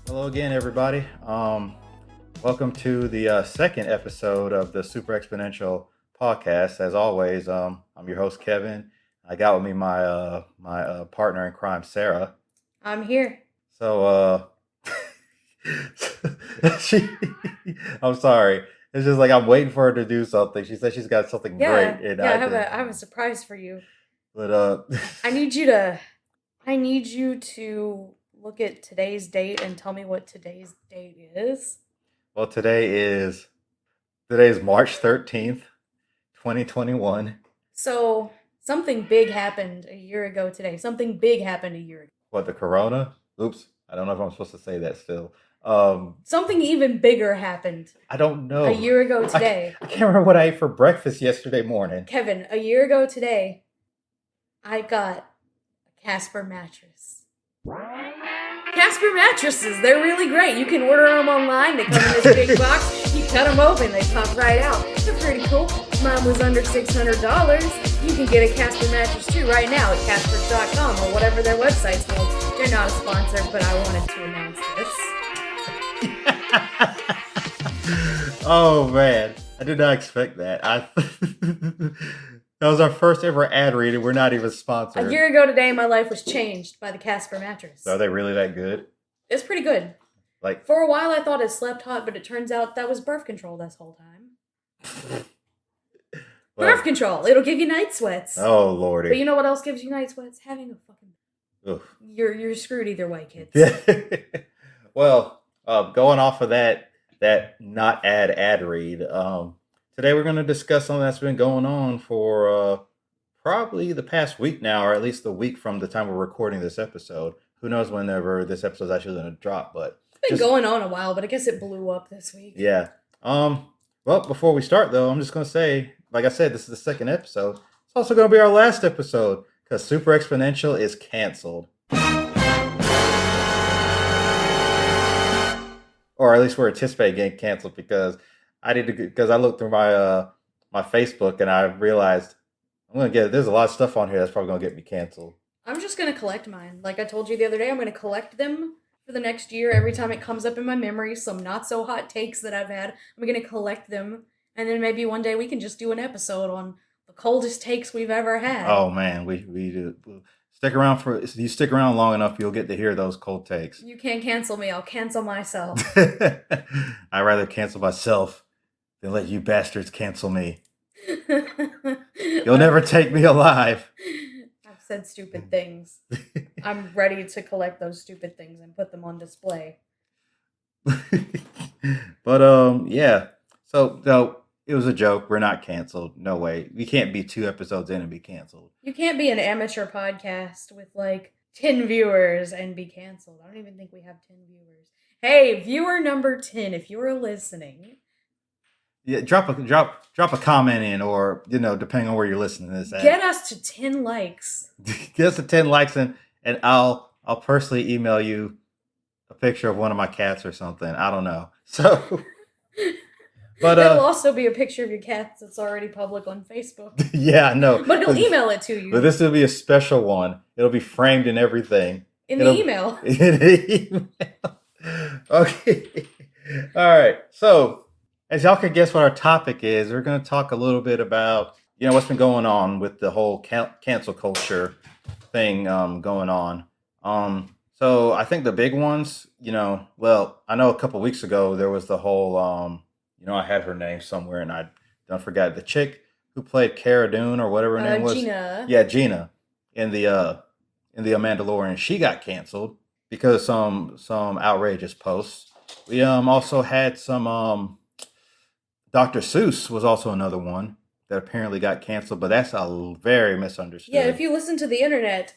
Hello again, everybody. Welcome to the second episode of the Super Exponential podcast. As always, I'm your host Kevin. I got with me my partner in crime, Sarah. I'm here. So she, I'm sorry. It's just like I'm waiting for her to do something. She said she's got something great, and I have a surprise for you. But I need you to look at today's date and tell me what today's date is. Well, today is March 13th, 2021. So something big happened a year ago today. Something big happened a year ago. What, the corona? Oops. I don't know if I'm supposed to say that still. Something even bigger happened I don't know. a year ago today. I can't remember what I ate for breakfast yesterday morning. Kevin, a year ago today, I got a Casper mattress. Casper mattresses, they're really great. You can order them online. They come in this big box. You cut them open, they pop right out. They're pretty cool. Mine was under $600. You can get a Casper mattress too right now at Casper.com or whatever their website's called. They're not a sponsor, but I wanted to announce this. Oh man, I did not expect that. That was our first ever ad read, and we're not even sponsored. A year ago today, my life was changed by the Casper mattress. So are they really that good? It's pretty good. Like, for a while, I thought it slept hot, but it turns out that was birth control this whole time. Birth control. It'll give you night sweats. Oh lordy. But you know what else gives you night sweats? Having a fucking... Oof. You're screwed either way, kids. Well, going off of that not ad read, today we're going to discuss something that's been going on for probably the past week now, or at least the week from the time we're recording this episode. Who knows whenever this episode is actually going to drop, but it's been going on a while, but I guess it blew up this week. Yeah. Well, before we start though, I'm just going to say, like I said, this is the second episode. It's also going to be our last episode because Super Exponential is canceled. Or at least we're anticipating getting canceled because I looked through my Facebook and I realized there's a lot of stuff on here that's probably going to get me canceled. I'm just going to collect mine. Like I told you the other day, I'm going to collect them for the next year. Every time it comes up in my memory, some not so hot takes that I've had, I'm going to collect them. And then maybe one day we can just do an episode on the coldest takes we've ever had. Oh man, we do. Stick around long enough, you'll get to hear those cold takes. You can't cancel me. I'll cancel myself. I'd rather cancel myself than let you bastards cancel me. You'll never take me alive. I've said stupid things. I'm ready to collect those stupid things and put them on display. But yeah. So no, it was a joke. We're not canceled. No way. We can't be 2 episodes in and be canceled. You can't be an amateur podcast with like 10 viewers and be canceled. I don't even think we have 10 viewers. Hey, viewer number 10, if you are listening. Yeah, drop a comment in, or depending on where you're listening to this at. Get us to 10 likes. Get us to 10 likes and I'll personally email you a picture of one of my cats or something. I don't know. So but it'll also be a picture of your cat that's already public on Facebook. Yeah, I know. But he'll email it to you. But this will be a special one. It'll be framed and everything. The email. In the email. Okay. All right. So, as y'all can guess what our topic is, we're going to talk a little bit about, what's been going on with the whole cancel culture thing going on. So I think the big ones, I know a couple weeks ago there was the whole I had her name somewhere and I don't forget the chick who played Cara Dune or whatever her name was. Gina. Yeah, Gina in the Mandalorian. She got canceled because some outrageous posts. We also had some Dr. Seuss was also another one that apparently got canceled, but that's a very misunderstood. Yeah, if you listen to the internet,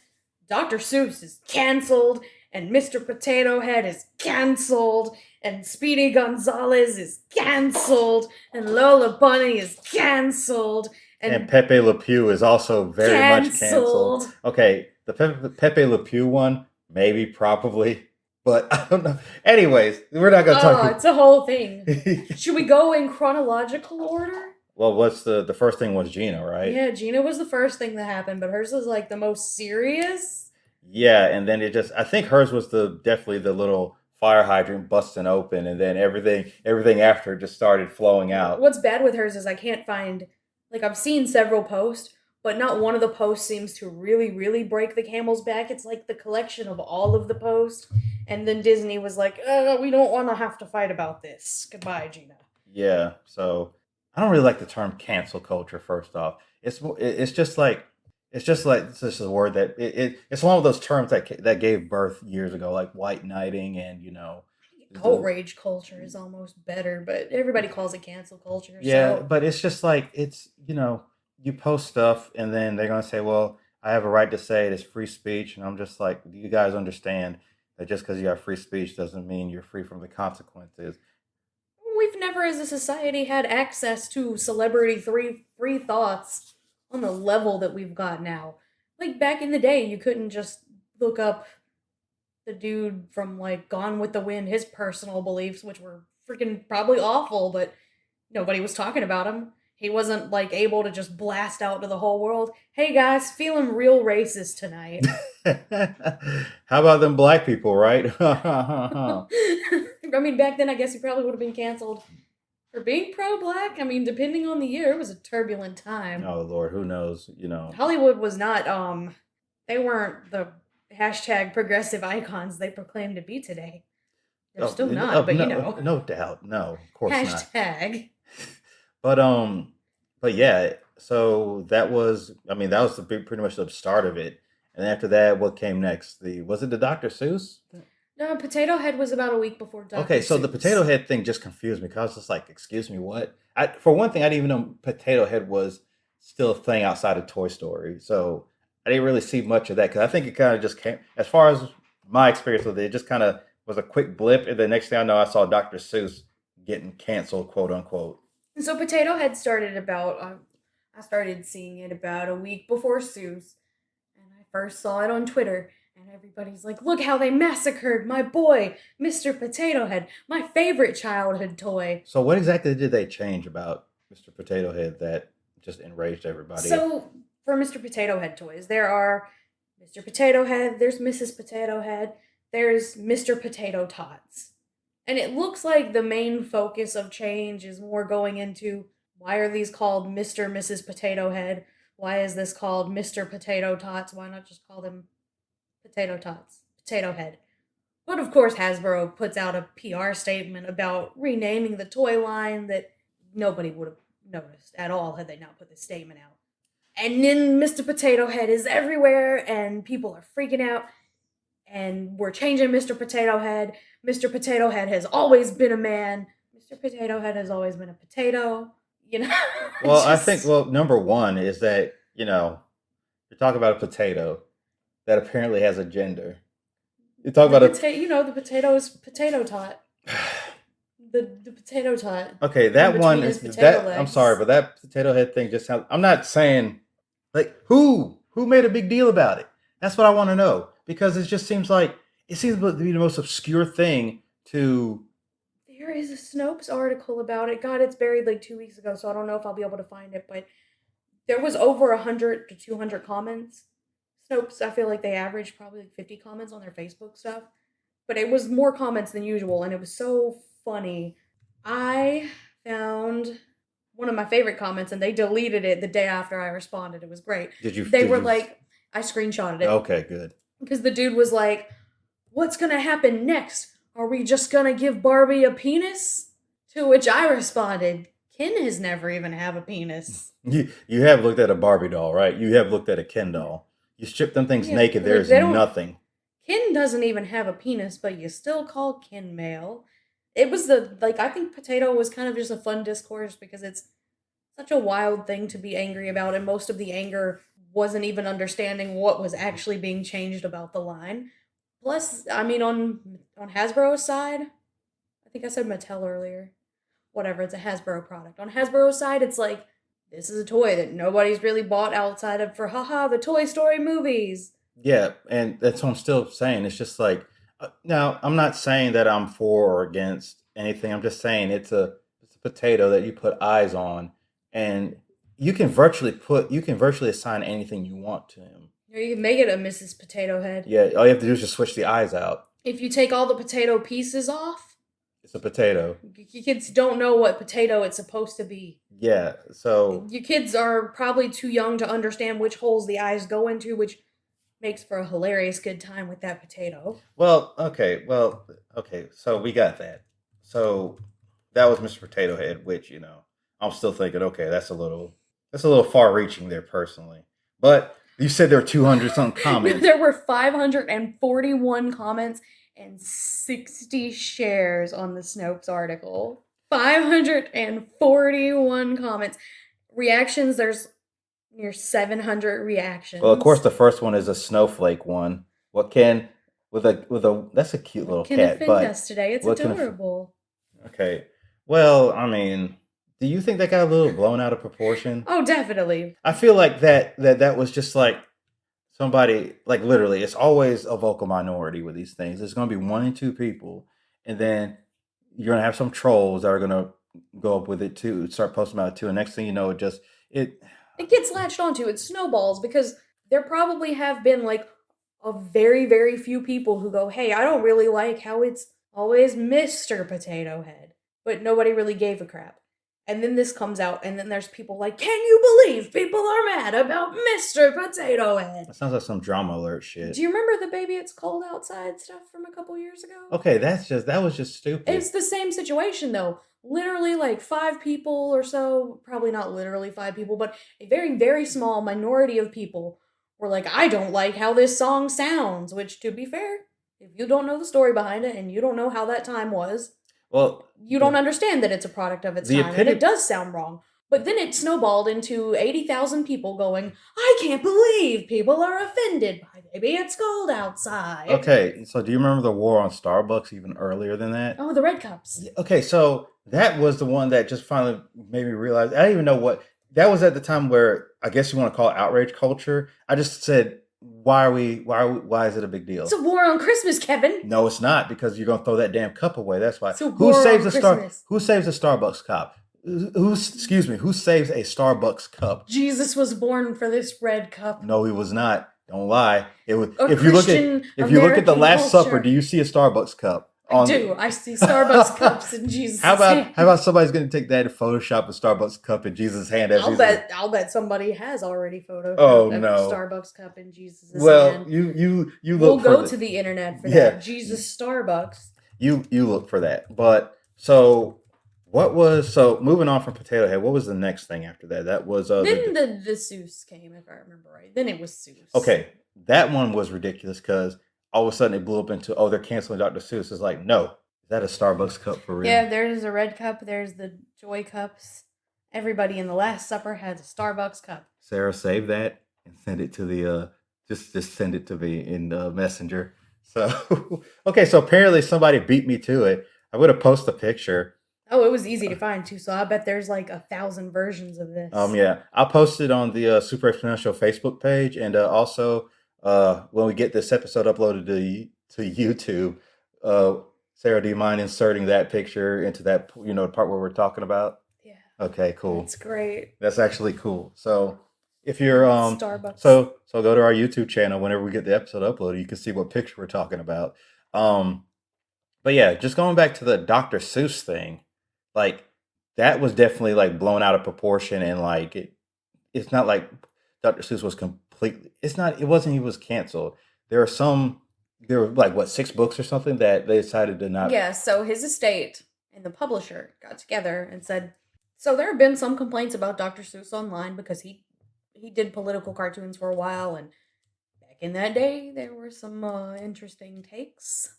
Dr. Seuss is canceled and Mr. Potato Head is canceled. And Speedy Gonzales is canceled. And Lola Bunny is canceled. And Pepe Le Pew is also very much canceled. Okay, the Pepe Le Pew one, maybe, probably. But I don't know. Anyways, we're not going to talk. Oh, it's a whole thing. Should we go in chronological order? Well, what's the first thing was Gina, right? Yeah, Gina was the first thing that happened, but hers was like the most serious. Yeah, and then I think hers was definitely the little fire hydrant busting open, and then everything after just started flowing out. What's bad with hers is I can't find, like, I've seen several posts, but not one of the posts seems to really, really break the camel's back. It's like the collection of all of the posts. And then Disney was like, we don't want to have to fight about this. Goodbye, Gina. Yeah, so I don't really like the term cancel culture. First off, it's just like it's just a word that it's one of those terms that gave birth years ago, like white knighting, and Outrage culture is almost better, but everybody calls it cancel culture. yeah, So but it's just like you post stuff, and then they're gonna say, well, I have a right to say it. It's free speech, and I'm just like, do you guys understand that just because you have free speech doesn't mean you're free from the consequences? we've never, as a society, had access to celebrity free thoughts on the level that we've got now. Like back in the day, you couldn't just look up the dude from like Gone with the Wind, his personal beliefs, which were freaking probably awful, but nobody was talking about him. He wasn't like able to just blast out to the whole world. Hey guys, feeling real racist tonight. How about them black people, right? I mean, back then I guess he probably would have been canceled for being pro-black. I mean, depending on the year, it was a turbulent time. Oh Lord, who knows? Hollywood was not they weren't the hashtag progressive icons they proclaim to be today. They're still not, but no doubt, no, of course not. hashtag. But yeah. So that was, I mean, that was pretty much the start of it. And after that, what came next? Was it the Dr. Seuss? No, Potato Head was about a week before Dr. Okay, so the Seuss. Potato Head thing just confused me because I was just like, excuse me, what? For one thing, I didn't even know Potato Head was still a thing outside of Toy Story. So I didn't really see much of that because I think it kind of just came, as far as my experience with it, it just kind of was a quick blip. And the next thing I know, I saw Dr. Seuss getting canceled, quote unquote. So Potato Head started about, I started seeing it about a week before Seuss. And I first saw it on Twitter. And everybody's like, look how they massacred my boy, Mr. Potato Head, my favorite childhood toy. So what exactly did they change about Mr. Potato Head that just enraged everybody? So for Mr. Potato Head toys, there are Mr. Potato Head, there's Mrs. Potato Head, there's Mr. Potato Tots. And it looks like the main focus of change is more going into why are these called Mr. and Mrs. Potato Head? Why is this called Mr. Potato Tots? Why not just call them Potato Tots, Potato Head? But of course, Hasbro puts out a PR statement about renaming the toy line that nobody would have noticed at all had they not put this statement out. And then Mr. Potato Head is everywhere, and people are freaking out. And we're changing Mr. Potato Head. Mr. Potato Head has always been a man. Mr. Potato Head has always been a potato. Well, I think, number one is that, you're talking about a potato that apparently has a gender. You talk about the potato is potato tot. The potato tot. Okay, that one is that. Legs. I'm sorry, but that Potato Head thing just sounds. I'm not saying like who made a big deal about it. That's what I want to know, because it just seems like it seems to be the most obscure thing to. There is a Snopes article about it. God, it's buried like 2 weeks ago, so I don't know if I'll be able to find it. But there was over 100 to 200 comments. Snopes, I feel like they averaged probably like 50 comments on their Facebook stuff. But it was more comments than usual, and it was so funny. I found one of my favorite comments, and they deleted it the day after I responded. It was great. I screenshotted it. Okay, good. Because the dude was like, what's going to happen next? Are we just going to give Barbie a penis? To which I responded, Ken has never even had a penis. You have looked at a Barbie doll, right? You have looked at a Ken doll. You strip them things naked, there's nothing. Ken doesn't even have a penis, but you still call Ken male. It was I think Potato was kind of just a fun discourse because it's such a wild thing to be angry about, and most of the anger wasn't even understanding what was actually being changed about the line. Plus, I mean, on Hasbro's side, I think I said Mattel earlier. Whatever, it's a Hasbro product. On Hasbro's side, it's like, this is a toy that nobody's really bought outside of for, the Toy Story movies. Yeah, and that's what I'm still saying. It's just like, now, I'm not saying that I'm for or against anything. I'm just saying it's a potato that you put eyes on, and you can virtually assign anything you want to him. Or you can make it a Mrs. Potato Head. Yeah, all you have to do is just switch the eyes out. if you take all the potato pieces off, It's a potato. your kids don't know what potato it's supposed to be. Yeah. So Your kids are probably too young to understand which holes the eyes go into, which makes for a hilarious good time with that potato. okay. So we got that. So that was Mr. Potato Head, which I'm still thinking, okay, that's a little far reaching there personally. But you said there were 200 something comments. There were 541 comments and 60 shares on the Snopes article. 541 comments. Reactions, there's near 700 reactions. Well, of course, the first one is a snowflake one. What can with a that's a cute little can cat, offend but us today. It's what can adorable. okay. Well, I mean, do you think that got a little blown out of proportion? Oh, definitely. I feel like that was just like somebody, like literally. It's always a vocal minority with these things. There's going to be one and two people, and then you're going to have some trolls that are going to go up with it too, start posting about it too, and next thing you know, it. It gets latched onto. It snowballs because there probably have been like a very, very few people who go, hey, I don't really like how it's always Mr. Potato Head. But nobody really gave a crap. And then this comes out, and then there's people like, can you believe people are mad about Mr. Potato Head? That sounds like some drama alert shit. Do you remember the baby it's cold outside stuff from a couple years ago? Okay, that was just stupid. It's the same situation though. Literally like 5 people or so, probably not literally 5 people, but a very, very small minority of people were like, I don't like how this song sounds, which to be fair, if you don't know the story behind it and you don't know how that time was, well, you don't understand that it's a product of its time and it does sound wrong. But then it snowballed into 80,000 people going, I can't believe people are offended by Baby It's Cold Outside. Okay, so do you remember the war on Starbucks even earlier than that? Oh, the red cups. Okay, so that was the one that just finally made me realize. I didn't even know what that was at the time where I guess you want to call it outrage culture. I just said, why is it a big deal? It's a war on Christmas, Kevin. No, it's not, because you're gonna throw that damn cup away. That's why. It's a war on Christmas. Who saves a Starbucks cup? Who saves a Starbucks cup? Jesus was born for this red cup. No, he was not. Don't lie. It was. If you look at the Last Supper, do you see a Starbucks cup? I do. I see Starbucks cups in Jesus' hand. How about somebody's going to take that and Photoshop a Starbucks cup in Jesus' hand? I'll bet somebody has already photoshopped a Starbucks cup in Jesus' hand. Well, you look. We'll go to the internet for that. Jesus Starbucks. You look for that. But moving on from Potato Head, what was the next thing after that? That was then the Seuss came, if I remember right. Then it was Seuss. Okay, that one was ridiculous because all of a sudden it blew up into, they're canceling Dr. Seuss. It's like, no, is that a Starbucks cup for real? Yeah, there's a red cup. There's the Joy cups. Everybody in the Last Supper has a Starbucks cup. Sarah, save that and send it to the just send it to me in the messenger. So okay, so apparently somebody beat me to it. I would have posted a picture. Oh, it was easy to find too, so I bet there's like 1,000 versions of this. Yeah, I'll post it on the Super Exponential Facebook page, and also when we get this episode uploaded to YouTube, Sarah, do you mind inserting that picture into that the part where we're talking about? Yeah. Okay, cool. That's great. That's actually cool. So if you're Starbucks, so go to our YouTube channel whenever we get the episode uploaded. You can see what picture we're talking about. But yeah, just going back to the Dr. Seuss thing, like that was definitely like blown out of proportion, and like it's not like Dr. Seuss was completely. It wasn't. He was canceled. There were like what 6 books or something that they decided to not. Yeah. So his estate and the publisher got together and said, so there have been some complaints about Dr. Seuss online because he did political cartoons for a while, and back in that day there were some interesting takes,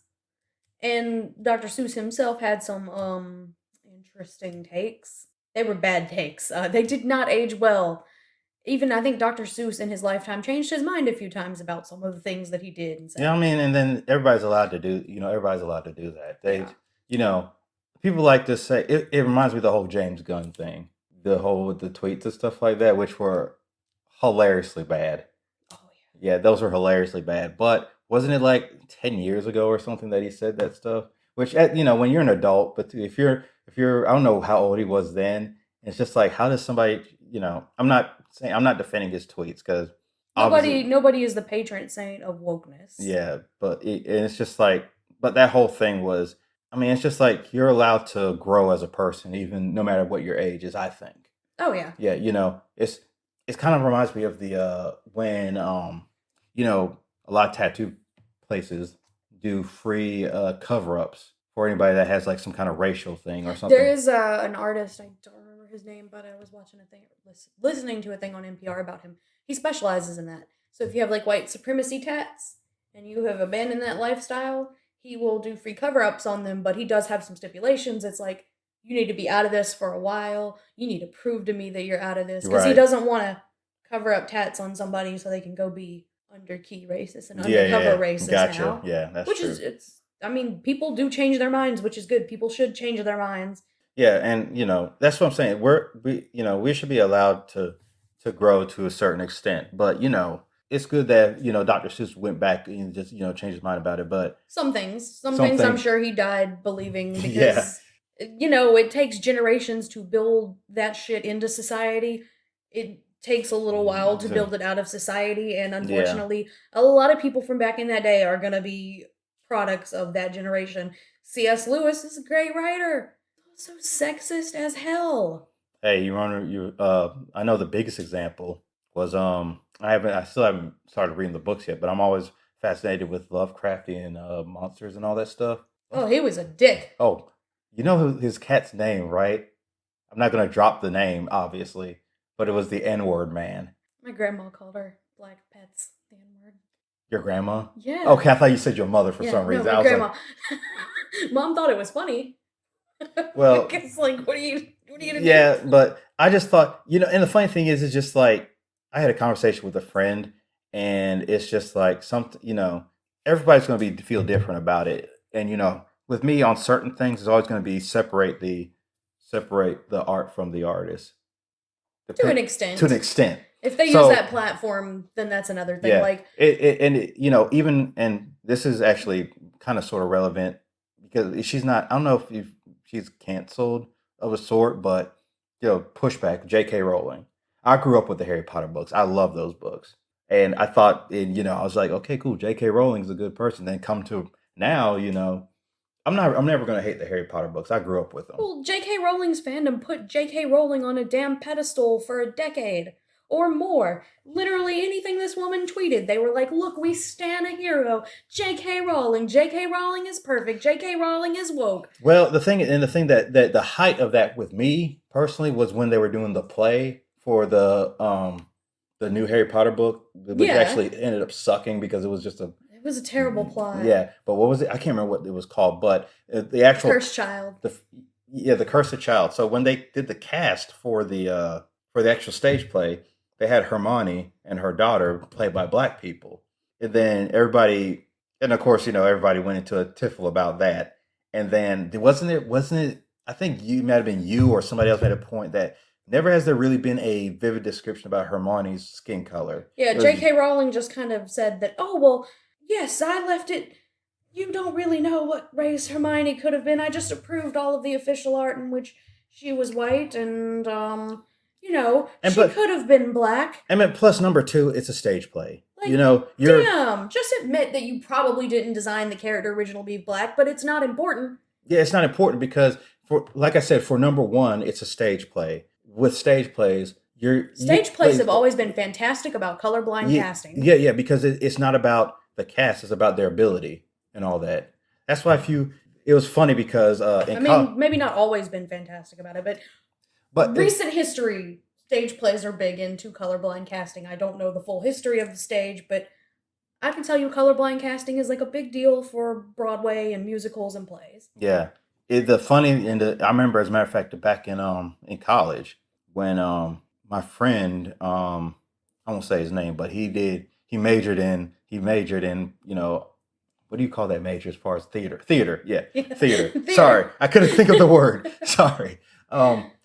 and Dr. Seuss himself had some interesting takes. They were bad takes. They did not age well. Even I think Dr. Seuss in his lifetime changed his mind a few times about some of the things that he did and said. Yeah, I mean, and then everybody's allowed to do that. People like to say it reminds me of the whole James Gunn thing, the whole with the tweets and stuff like that, which were hilariously bad. Oh yeah. Yeah, those were hilariously bad. But wasn't it like 10 years ago or something that he said that stuff? Which when you're an adult, but if you're I don't know how old he was then. It's just like, how does somebody, I'm not defending his tweets because nobody is the patron saint of wokeness. Yeah, but it's just like, but that whole thing was, I mean, it's just like you're allowed to grow as a person, even no matter what your age is. I think. Oh yeah. Yeah, it's kind of reminds me of the when you know a lot of tattoo places do free cover ups for anybody that has like some kind of racial thing or There something. is an artist, I don't remember his name, but I was watching a thing, listening to a thing on NPR about him. He specializes in that. So if you have like white supremacy tats and you have abandoned that lifestyle, he will do free cover ups on them, but he does have some stipulations. It's like, you need to be out of this for a while. You need to prove to me that you're out of this. Because he Right. doesn't want to cover up tats on somebody so they can go be underkey racist and Yeah, undercover yeah. racist Gotcha. now. Yeah, that's Which true. is, it's, I mean, people do change their minds, which is good. People should change their minds. Yeah, and that's what I'm saying. We should be allowed to grow to a certain extent, but it's good that Dr. Seuss went back and just changed his mind about it. But Some things. Some some things I'm things, sure he died believing yeah, because, it takes generations to build that shit into society. It takes a little while to build it out of society, and yeah, unfortunately, a lot of people from back in that day are going to be products of that generation. C.S. Lewis is a great writer. So sexist as hell. hey, I know the biggest example was I still haven't started reading the books yet, but I'm always fascinated with Lovecraftian monsters and all that stuff. Oh, he was a dick. Oh, you know his cat's name, right? I'm not gonna drop the name, obviously, but it was the N-word man. My grandma called her black pets the N word. Your grandma? Yeah. Okay, I thought you said your mother for Yeah, some no, reason. my I was grandma. like, Mom thought it was funny. well, It's like, what are you gonna do? yeah, but I just thought, and the funny thing is, it's just like I had a conversation with a friend, and it's just like something, everybody's going to be feel different about it, and with me on certain things, it's always going to be separate the art from the artist. To an extent. To an extent. If they So- use that platform, then that's another thing. Yeah, Like, even and this is actually kind of sort of relevant because she's not. I don't know if she's canceled of a sort, but pushback. J.K. Rowling. I grew up with the Harry Potter books. I love those books, and I thought, and I was like, okay, cool. J.K. Rowling's a good person. Then come to now, I'm not. I'm never gonna hate the Harry Potter books. I grew up with them. well, J.K. Rowling's fandom put J.K. Rowling on a damn pedestal for a decade or more. Literally anything this woman tweeted, they were like, look, we stan a hero. J.K. Rowling. J.K. Rowling is perfect. J.K. Rowling is woke. Well, the thing that the height of that with me personally was when they were doing the play for the new Harry Potter book, which Yeah. actually ended up sucking because it was just a It was a terrible plot. yeah. But what was it? I can't remember what it was called. But the actual Cursed Child. the Cursed Child. So when they did the cast for the actual stage play, they had Hermione and her daughter played by black people, and then everybody, and of course, everybody went into a tiffle about that. And then wasn't it? I think you might have been you or somebody else made a point that never has there really been a vivid description about Hermione's skin color. Yeah, It was- J.K. Rowling just kind of said that, oh, well, yes, I left it. You don't really know what race Hermione could have been. I just approved all of the official art in which she was white and, And she but- could have been black. I mean, plus number two, it's a stage play. Like, You're Damn, just admit that you probably didn't design the character original be black, but it's not important. yeah, it's not important because like I said, for number one, it's a stage play. With stage plays, Stage plays have always been fantastic about colorblind casting. Yeah, because it's not about the cast; it's about their ability and all that. That's why it was funny because Maybe not always been fantastic about it, but recent history, stage plays are big into colorblind casting. I don't know the full history of the stage, but I can tell you colorblind casting is like a big deal for Broadway and musicals and plays. yeah. I remember, as a matter of fact, back in college when my friend I won't say his name, but he majored in what do you call that major as far as theater? Theater, yeah. Theater. Sorry, I couldn't think of the word. Sorry.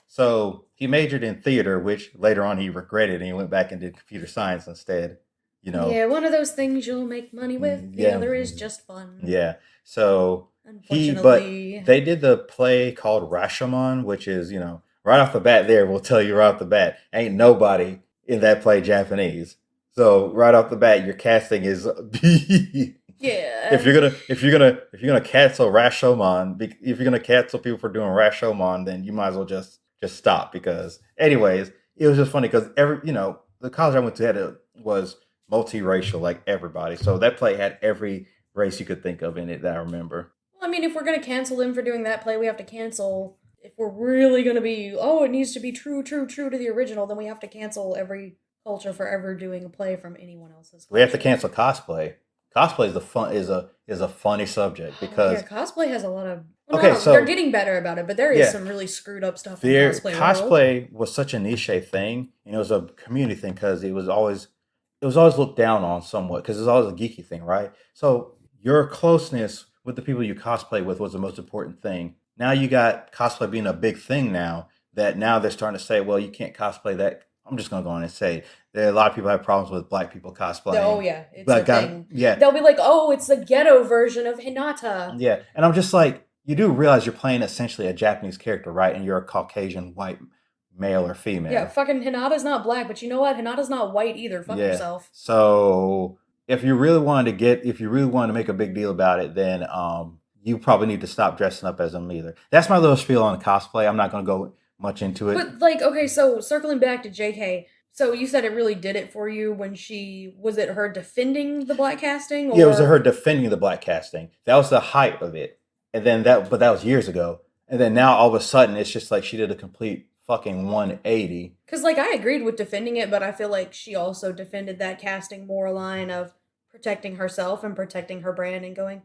So he majored in theater, which later on he regretted, and he went back and did computer science instead. Yeah, one of those things you'll make money with. The other is just fun. Yeah. So Unfortunately, they did the play called Rashomon, which is right off the bat. There, we'll tell you right off the bat, ain't nobody in that play Japanese. So right off the bat, your casting is if Yeah. you're gonna cancel Rashomon, if you're gonna cancel people for doing Rashomon, then you might as well just stop. Because anyways, it was just funny because the college I went to was multiracial, like everybody. So that play had every race you could think of in it that I remember. Well, I mean, if we're gonna cancel him for doing that play, we have to cancel. If we're really gonna be, oh, it needs to be true, true, true to the original, then we have to cancel every culture for ever doing a play from anyone else's We have to culture. cancel cosplay. Cosplay is a funny subject Oh yeah, because cosplay has a lot of. Well, okay, no, they're so getting better about it, but there is yeah, some really screwed up stuff in their cosplay world. cosplay was such a niche thing, and it was a community thing because it was always looked down on somewhat because it's always a geeky thing, right? So your closeness with the people you cosplay with was the most important thing. Now you got cosplay being a big thing now that now they're starting to say, well, you can't cosplay that. I'm just gonna go on and say there are a lot of people have problems with black people Oh cosplaying, yeah, it's a but thing. yeah, They'll be like, "Oh, it's the ghetto version of Hinata." yeah, and I'm just like, you do realize you're playing essentially a Japanese character, right? And you're a Caucasian white male or Yeah, female. fucking Hinata's not black, but you know what? Hinata's not white either. Fuck Yeah. yourself. So if you really wanted to make a big deal about it, then you probably need to stop dressing up as them either. That's my little spiel on cosplay. I'm not gonna go much into it. But like, okay, so circling back to JK, so you said it really did it for you when she was it her defending the black casting Yeah, it was or her defending the black casting. That was the height of it. And then that was years ago. And then now all of a sudden it's just like she did a complete fucking 180. because like I agreed with defending it, but I feel like she also defended that casting more line of protecting herself and protecting her brand and going,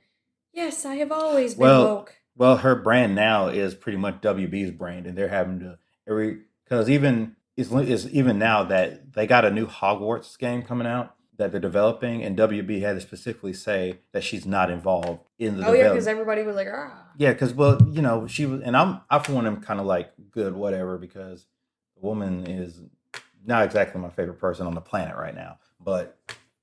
yes, I have always been Well, woke. her brand now is pretty much WB's brand, and they're having to every because even is even now that they got a new Hogwarts game coming out that they're developing, and WB had to specifically say that she's not involved in the Oh yeah, because development. everybody was like, ah. Yeah, because she was, and I for one am kind of like good whatever because the woman is not exactly my favorite person on the planet right now, but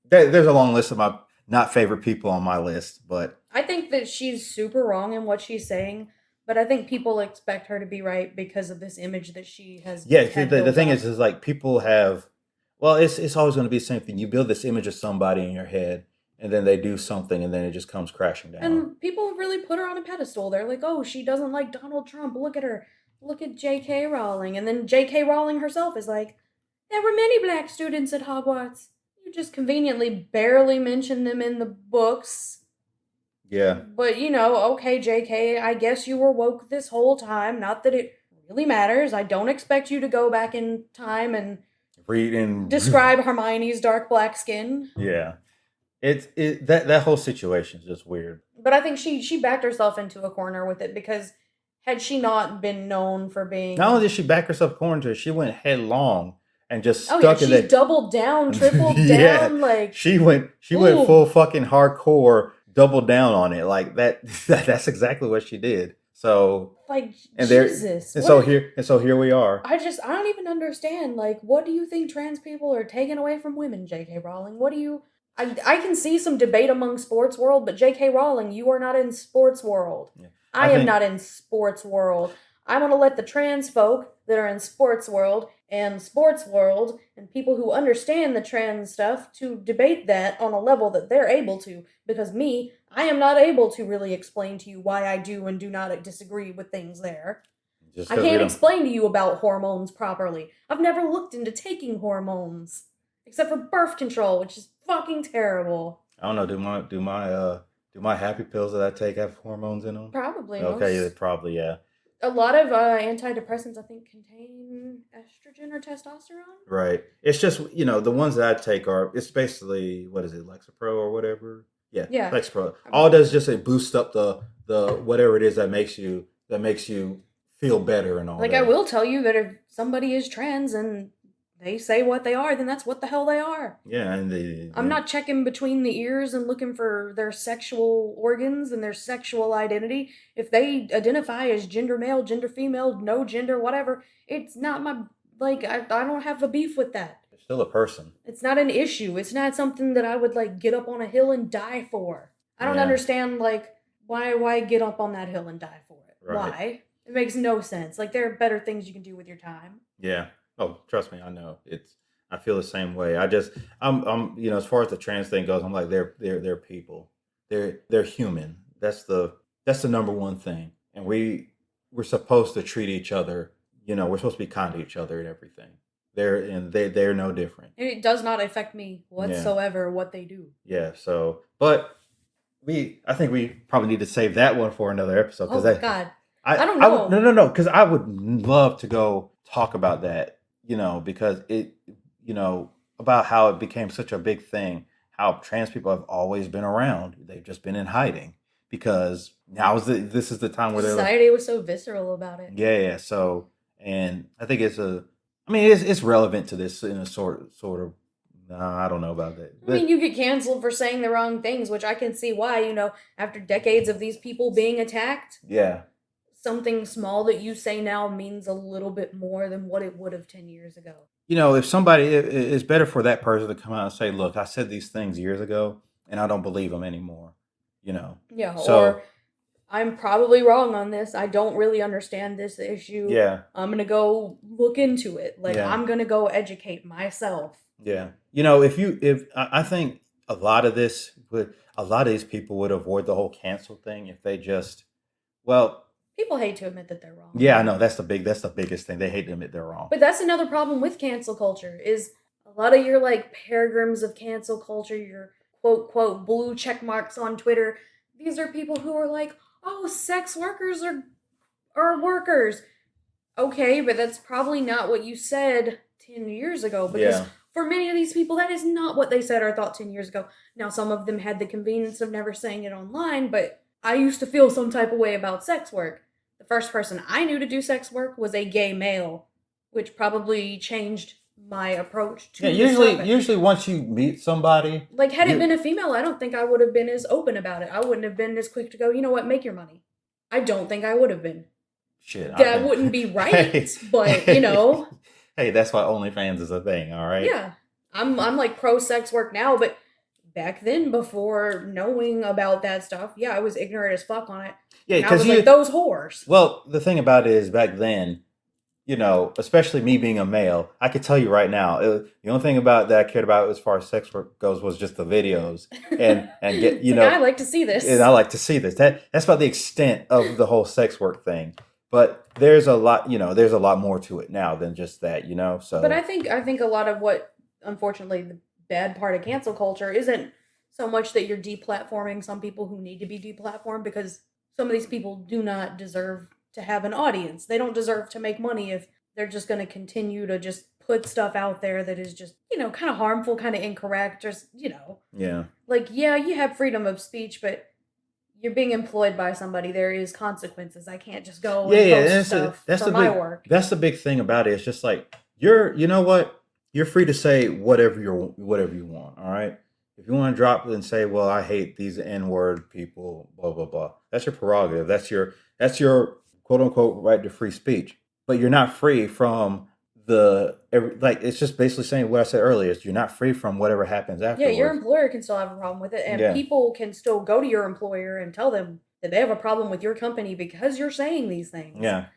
there's a long list of my not favorite people on my list, but I think that she's super wrong in what she's saying, but I think people expect her to be right because of this image that she has yeah, had the built thing up. is like people have, well, it's always going to be the same thing. You build this image of somebody in your head, and then they do something, and then it just comes crashing down. And people really put her on a pedestal. They're like, oh, she doesn't like Donald Trump. Look at her. Look at JK Rowling. And then JK Rowling herself is like, there were many black students at Hogwarts. You just conveniently barely mention them in the books. Yeah, But, okay, JK, I guess you were woke this whole time. Not that it really matters. I don't expect you to go back in time and reading. describe Hermione's dark black skin. Yeah, that whole situation is just weird. But I think she backed herself into a corner with it because had she not been known for Not being only did she back herself corner to it, she went headlong and just oh yeah, stuck in she that. doubled down, tripled Yeah, down, like she went ooh, full fucking hardcore, double down on it like that. That's exactly what she did. So like and there Jesus. and What so if here we are. I don't even understand. Like, what do you think trans people are taking away from women, J.K. Rowling? What do you I can see some debate among sports world, but J.K. Rowling, you are not in sports world. Yeah. I I am think not in sports world. I want to let the trans folk that are in sports world and people who understand the trans stuff to debate that on a level that they're able to because me, I am not able to really explain to you why I do and do not disagree with things there. just I because we can't don't. explain to you about hormones properly. I've never looked into taking hormones except for birth control, which is fucking terrible. I don't know. Do my happy pills that I take have hormones in them? Probably Okay, they most. probably yeah. A lot of antidepressants, I think, contain estrogen or testosterone. Right. It's just the ones that I take are it's basically what is it Lexapro or whatever. Yeah, Yeah. Lexapro. All it does is just it boosts up the whatever it is that makes you feel better and all Like, that. I will tell you that if somebody is trans and they say what they are, then that's what the hell they are. Yeah, and the I'm not checking between the ears and looking for their sexual organs and their sexual identity. If they identify as gender male, gender female, no gender, whatever, it's not my, like, I don't have a beef with that. they're still a person. It's not an issue. It's not something that I would, like, get up on a hill and die for. I don't Yeah. understand, like, why get up on that hill and die for it? Right. Why? It makes no sense. Like, there are better things you can do with your time. Yeah. Oh, trust me, I know. I feel the same way. I'm as far as the trans thing goes, I'm like they're people. they're human. That's the number one thing. And we're supposed to treat each other. We're supposed to be kind to each other and everything. They're no different. It does not affect me whatsoever what they do. Yeah. So, but I think we probably need to save that one for another episode Oh my God. I don't know. No, because I would love to go talk about that. Because about how it became such a big thing. How trans people have always been around. They've just been in hiding because this is the time where society was so visceral about it. Yeah. So, and I think it's relevant to this in a sort of. I don't know about that. I mean, you get canceled for saying the wrong things, which I can see why. After decades of these people being attacked. Yeah. Something small that you say now means a little bit more than what it would have 10 years ago. If somebody, it's better for that person to come out and say, look, I said these things years ago and I don't believe them anymore. Yeah. So, or I'm probably wrong on this. I don't really understand this issue. Yeah. I'm going to go look into it. I'm going to go educate myself. Yeah. I think a lot of these people would avoid the whole cancel thing if they just, people hate to admit that they're wrong. Yeah, I know. That's the biggest thing. They hate to admit they're wrong. But that's another problem with cancel culture is a lot of your paragrams of cancel culture, your quote blue check marks on Twitter. These are people who are like, oh, sex workers are workers. Okay, but that's probably not what you said 10 years ago because for many of these people, that is not what they said or thought 10 years ago. Now, some of them had the convenience of never saying it online, but I used to feel some type of way about sex work. The first person I knew to do sex work was a gay male, which probably changed my approach to usually once you meet somebody, had it been a female, I don't think I would have been as open about it. I wouldn't have been as quick to go, you know what, make your money. I don't think I would have been. Shit, that wouldn't be right, but hey, that's why OnlyFans is a thing, all right? Yeah, I'm pro sex work now, but back then, before knowing about that stuff, I was ignorant as fuck on it. Yeah, because those whores. Well, the thing about it is back then, especially me being a male, I could tell you right now, the only thing about that I cared about as far as sex work goes was just the videos and get I like to see this. And I like to see this. That's about the extent of the whole sex work thing. But there's a lot, there's a lot more to it now than just that, So, but I think a lot of what, unfortunately, the bad part of cancel culture isn't so much that you're deplatforming some people who need to be deplatformed, because some of these people do not deserve to have an audience. They don't deserve to make money if they're just going to continue to just put stuff out there that is just, kind of harmful, kind of incorrect, just, Yeah. You have freedom of speech, but you're being employed by somebody. There is consequences. I can't just go and post stuff for my work. That's the big thing about it. It's just you're free to say whatever you want. All right. If you want to drop and say, well, I hate these N-word people, blah, blah, blah. That's your prerogative. That's your quote unquote right to free speech. But you're not free from it's just basically saying what I said earlier. Is you're not free from whatever happens afterwards. Yeah, your employer can still have a problem with it. And people can still go to your employer and tell them that they have a problem with your company because you're saying these things. Yeah.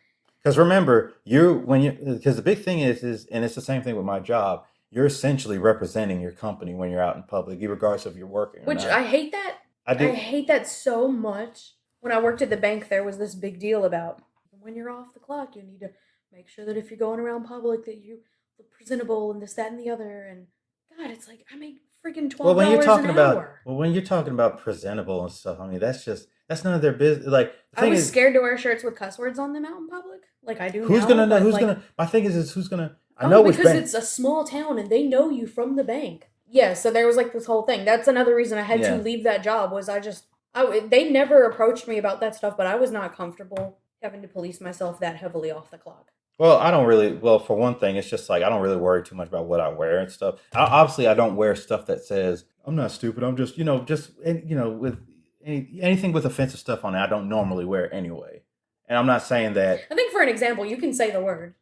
Because remember, because the big thing is, and it's the same thing with my job, you're essentially representing your company when you're out in public, regardless of your working. Which I hate that. I hate that so much. When I worked at the bank, there was this big deal about when you're off the clock, you need to make sure that if you're going around public that you look presentable and this, that, and the other. And God, it's like I make freaking $12 when you're talking an hour. when you're talking about presentable and stuff, I mean that's none of their business. I was scared to wear shirts with cuss words on them out in public, like I do. Who's gonna know? My thing is who's gonna? I know because it's a small town and they know you from the bank. Yeah, so there was this whole thing. That's another reason I had to leave that job. Was they never approached me about that stuff, but I was not comfortable having to police myself that heavily off the clock. Well, I don't really. Well, for one thing, it's just I don't really worry too much about what I wear and stuff. Obviously, I don't wear stuff that says I'm not stupid. I'm just with anything with offensive stuff on it. I don't normally wear anyway. And I'm not saying that. I think for an example, you can say the word.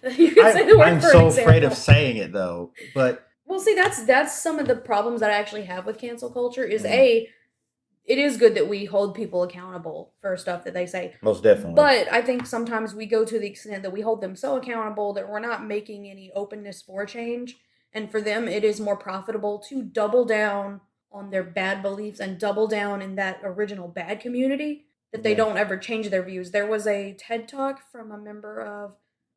You can say the word. I'm so afraid of saying it though. But well, see, that's some of the problems that I actually have with cancel culture. Is it is good that we hold people accountable for stuff that they say. Most definitely. But I think sometimes we go to the extent that we hold them so accountable that we're not making any openness for change. And for them, it is more profitable to double down on their bad beliefs and double down in that original bad community, that they don't ever change their views. There was a TED Talk from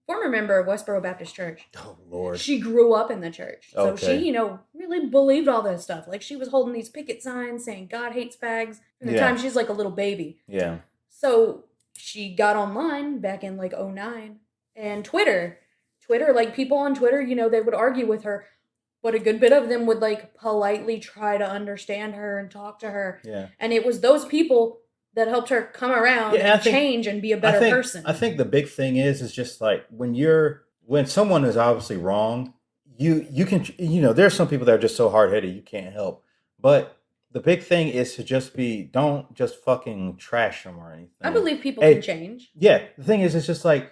former member of Westboro Baptist Church. Oh, Lord. She grew up in the church. So Okay. she, really believed all this stuff. Like, she was holding these picket signs saying God hates fags from the time she's like a little baby. Yeah. So she got online back in like 2009, and Twitter, like, people on Twitter, they would argue with her, but a good bit of them would like politely try to understand her and talk to her. Yeah. And it was those people that helped her come around and change and be a better person. I think the big thing is just like when someone is obviously wrong, you can, there's some people that are just so hard-headed you can't help. But the big thing is to just don't just fucking trash them or anything. I believe people can change. Yeah. The thing is, it's just like,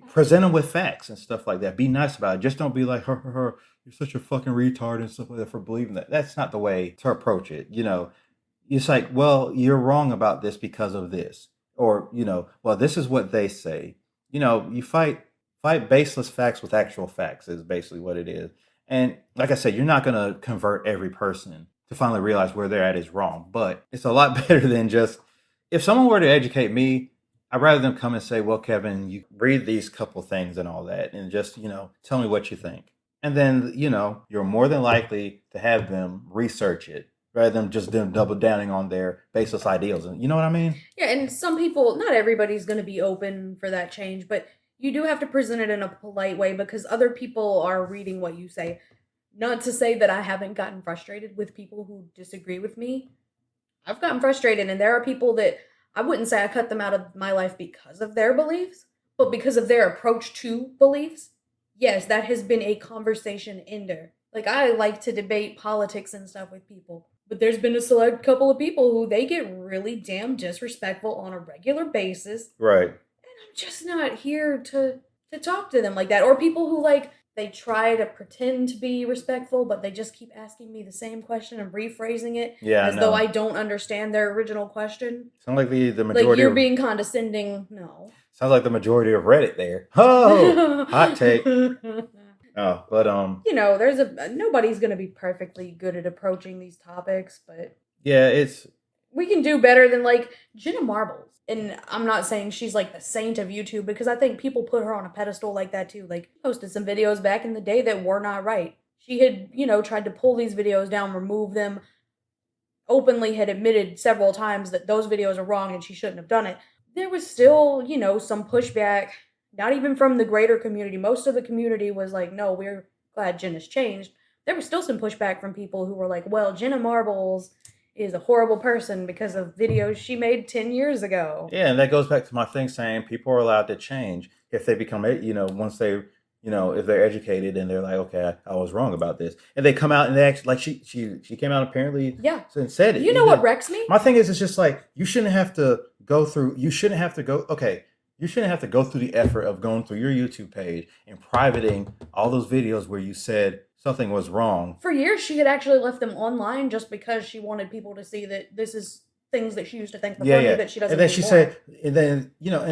present them with facts and stuff like that. Be nice about it. Just don't be like, you're such a fucking retard and stuff like that for believing that. That's not the way to approach it. It's like, well, you're wrong about this because of this. Or, well, this is what they say. You fight baseless facts with actual facts is basically what it is. And like I said, you're not going to convert every person to finally realize where they're at is wrong. But it's a lot better than just, if someone were to educate me, I'd rather them come and say, well, Kevin, you read these couple things and all that, and just, tell me what you think. And then, you're more than likely to have them research it rather than just them double downing on their baseless ideals. And you know what I mean? Yeah, and some people, not everybody's going to be open for that change, but you do have to present it in a polite way because other people are reading what you say. Not to say that I haven't gotten frustrated with people who disagree with me. I've gotten frustrated, and there are people that I wouldn't say I cut them out of my life because of their beliefs, but because of their approach to beliefs. Yes, that has been a conversation ender. Like, I like to debate politics and stuff with people, but there's been a select couple of people who they get really damn disrespectful on a regular basis. Right. And I'm just not here to talk to them like that. Or people who, like, they try to pretend to be respectful, but they just keep asking me the same question and rephrasing it as though I don't understand their original question. Sounds like the majority. Like, you're being condescending. No. Sounds like the majority of Reddit there. Oh, hot take. Oh, but nobody's gonna be perfectly good at approaching these topics, but yeah, we can do better than like Jenna Marbles. And I'm not saying she's like the saint of YouTube because I think people put her on a pedestal like that too. Like, posted some videos back in the day that were not right. She had, tried to pull these videos down, remove them, openly had admitted several times that those videos are wrong and she shouldn't have done it. There was still, some pushback, not even from the greater community. Most of the community was like, no, we're glad Jenna's changed. There was still some pushback from people who were like, well, Jenna Marbles is a horrible person because of videos she made 10 years ago. Yeah, and that goes back to my thing saying people are allowed to change if they become, once they, if they're educated and they're like, okay, I was wrong about this. And they come out and they actually, like she came out apparently and said it. You know what wrecks me? My thing is, it's just like, you shouldn't have to go through the effort of going through your YouTube page and privating all those videos where you said something was wrong. For years, she had actually left them online just because she wanted people to see that this is things that she used to think were funny that she doesn't. And then anymore. she said, and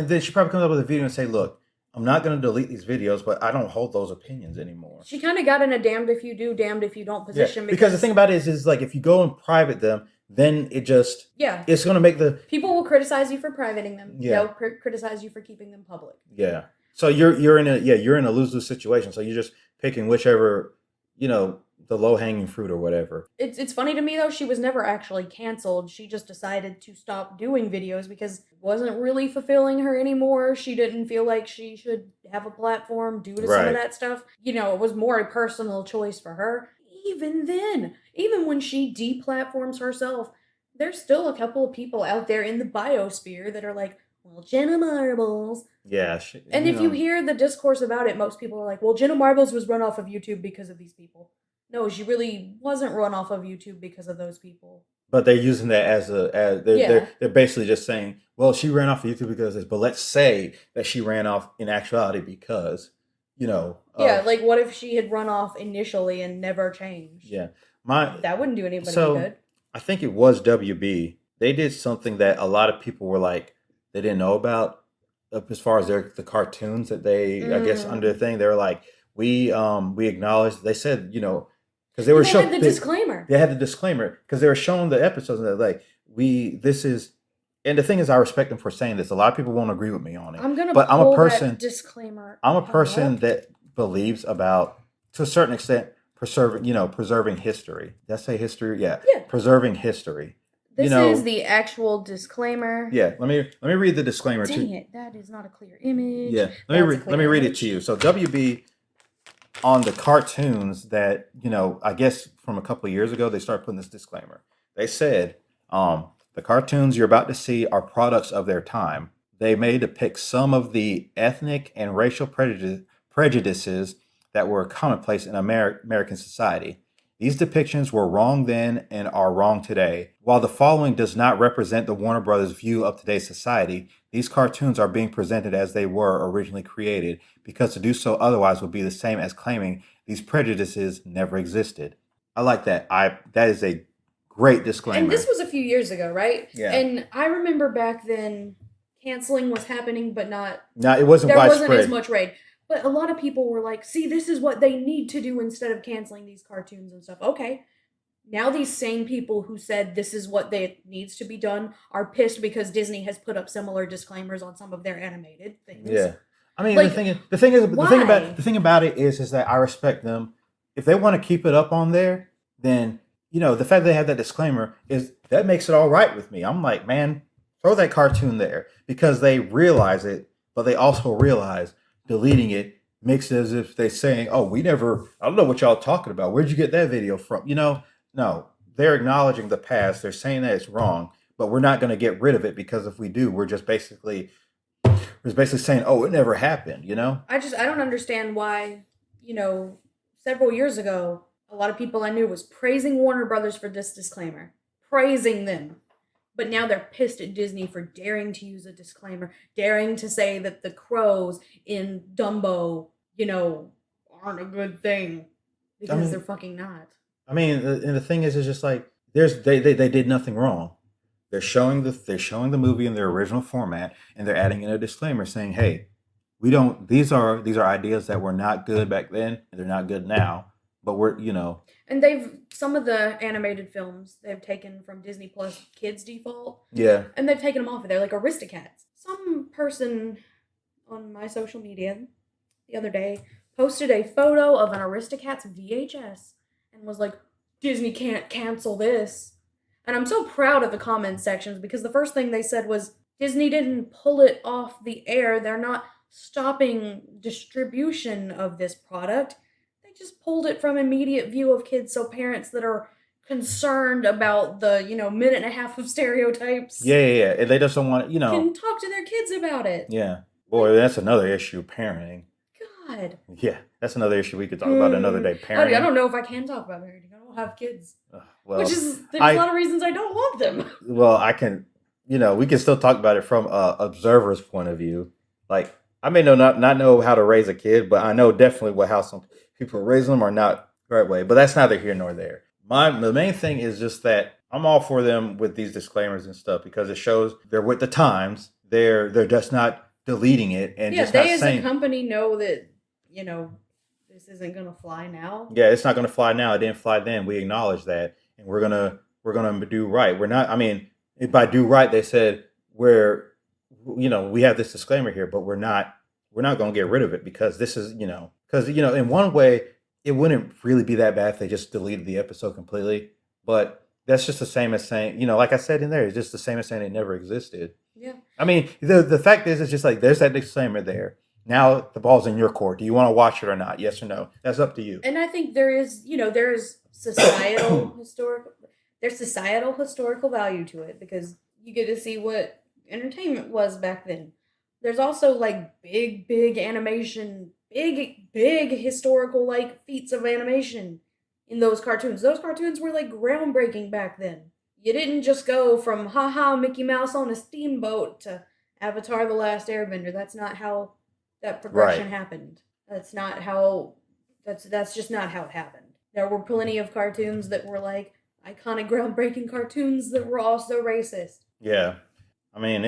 then she probably comes up with a video and say, look, I'm not going to delete these videos, but I don't hold those opinions anymore. She kind of got in a damned if you do, damned if you don't position. Yeah, because the thing about it is like, if you go and private them, then it just, it's going to make the... People will criticize you for privating them. Yeah. They'll criticize you for keeping them public. Yeah. So you're in a lose-lose situation. So you're just picking whichever, the low-hanging fruit or whatever. It's funny to me, though, she was never actually canceled. She just decided to stop doing videos because it wasn't really fulfilling her anymore. She didn't feel like she should have a platform due to some of that stuff. It was more a personal choice for her. Even then, even when she deplatforms herself, there's still a couple of people out there in the biosphere that are like, well, Jenna Marbles. Yeah. And if you hear the discourse about it, most people are like, well, Jenna Marbles was run off of YouTube because of these people. No, she really wasn't run off of YouTube because of those people. But they're using that as they're basically just saying, well, she ran off of YouTube because of this, but let's say that she ran off in actuality because, like what if she had run off initially and never changed? Yeah. That wouldn't do anybody good. I think it was WB. They did something that a lot of people were like, they didn't know about as far as the cartoons that they, I guess, under the thing. They were like, we acknowledge, they said, because because they were They showing had the disclaimer. They had the disclaimer because they were showing the episodes and they're like, this is. And the thing is, I respect them for saying this. A lot of people won't agree with me on it, I'm gonna but pull that disclaimer. I'm a person up. that believes about, to a certain extent, preserving history. Did I say history? Yeah. Yeah. Preserving history. This is the actual disclaimer. Yeah, let me read the disclaimer to you. Dang it, that is not a clear image. Yeah, let me read it to you. So WB, on the cartoons that, I guess from a couple of years ago, they started putting this disclaimer. They said, the cartoons you're about to see are products of their time. They may depict some of the ethnic and racial prejudices that were commonplace in American society. These depictions were wrong then and are wrong today. While the following does not represent the Warner Brothers view of today's society, these cartoons are being presented as they were originally created, because to do so otherwise would be the same as claiming these prejudices never existed. I like that. That is a great disclaimer. And this was a few years ago, right? Yeah. And I remember back then canceling was happening, but not. No, it wasn't there widespread. wasn't as much rage. But a lot of people were like, see, this is what they need to do instead of canceling these cartoons and stuff. Okay. Now these same people who said this is what needs to be done are pissed because Disney has put up similar disclaimers on some of their animated things. Yeah. I mean, like, the thing about it is that I respect them. If they want to keep it up on there, then, the fact they have that disclaimer that makes it all right with me. I'm like, man, throw that cartoon there, because they realize it, but they also realize deleting it makes it as if they're saying, oh, I don't know what y'all talking about. Where'd you get that video from? No, they're acknowledging the past. They're saying that it's wrong, but we're not going to get rid of it, because if we do, we're basically saying, oh, it never happened, I don't understand why, several years ago, a lot of people I knew was praising Warner Brothers for this disclaimer, praising them. But now they're pissed at Disney for daring to use a disclaimer, daring to say that the crows in Dumbo, aren't a good thing, because they're fucking not. I mean, and the thing is, it's just like they did nothing wrong. They're showing the movie in their original format, and they're adding in a disclaimer saying, "Hey, we don't. These are ideas that were not good back then, and they're not good now. But we're, And some of the animated films they've taken from Disney Plus Kids default. Yeah. And they've taken them off of there, like Aristocats. Some person on my social media the other day posted a photo of an Aristocats VHS and was like, Disney can't cancel this. And I'm so proud of the comment sections, because the first thing they said was, Disney didn't pull it off the air. They're not stopping distribution of this product. They just pulled it from immediate view of kids, so parents that are concerned about the, minute and a half of stereotypes. Yeah. And they just don't want, can talk to their kids about it. Yeah. Boy, that's another issue, parenting. God. Yeah, that's another issue we could talk about another day, parenting. I don't know if I can talk about parenting. I don't have kids. There's a lot of reasons I don't want them. Well, I can, we can still talk about it from an observer's point of view. Like, I may not know how to raise a kid, but I know definitely how some people raise them are not the right way. But that's neither here nor there. The main thing is just that I'm all for them with these disclaimers and stuff, because it shows they're with the times. They're just not deleting it and just not saying. They as a company know that, this isn't gonna fly now. Yeah, it's not gonna fly now. It didn't fly then. We acknowledge that, and we're gonna do right. We're not. I mean, by do right, they said we have this disclaimer here, but we're not gonna get rid of it, because this is in one way it wouldn't really be that bad if they just deleted the episode completely. But that's just the same as saying, like I said in there, it's just the same as saying it never existed. Yeah. I mean, the fact is, it's just like there's that disclaimer there. Now the ball's in your court. Do you want to watch it or not? Yes or no? That's up to you. And I think there's societal historical value to it, because you get to see what entertainment was back then. There's also like big animation, big historical like feats of animation in those cartoons. Those cartoons were like groundbreaking back then. You didn't just go from haha Mickey Mouse on a steamboat to Avatar: The Last Airbender. That's not how that progression happened. That's not how. That's just not how it happened. There were plenty of cartoons that were like iconic, groundbreaking cartoons that were also racist. Yeah, I mean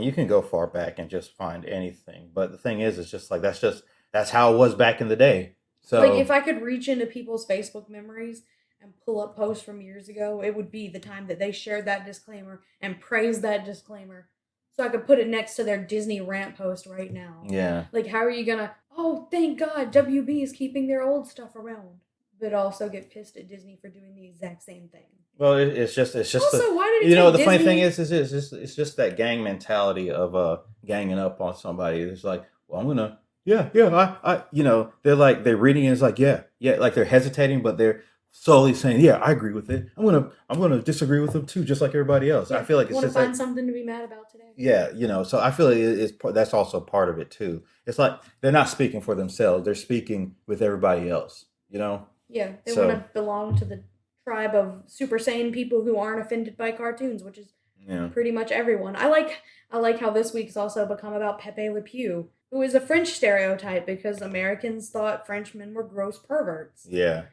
you can go far back and just find anything. But the thing is, it's just like that's how it was back in the day. So Like, if I could reach into people's Facebook memories and pull up posts from years ago, it would be the time that they shared that disclaimer and praised that disclaimer. So I could put it next to their Disney rant post right now. yeah. Like, how are you gonna, oh, thank God WB is keeping their old stuff around, but also get pissed at Disney for doing the exact same thing? Well, it's just Also, why did it you know, take the funny thing Disney? is it's just that gang mentality of ganging up on somebody. It's like, well, I'm gonna I you know, they're reading it, it's like yeah, like they're hesitating, but they're slowly saying, yeah, I agree with it. I'm gonna disagree with them too, just like everybody else. I Yeah, feel like it's want to just like find something to be mad about today? yeah, you know. So I feel like that's also part of it too. It's like they're not speaking for themselves; they're speaking with everybody else. You know. Yeah, they want So to belong to the tribe of super sane people who aren't offended by cartoons, which is yeah, pretty much everyone. I like how this week's also become about Pepe Le Pew, who is a French stereotype because Americans thought Frenchmen were gross perverts. yeah.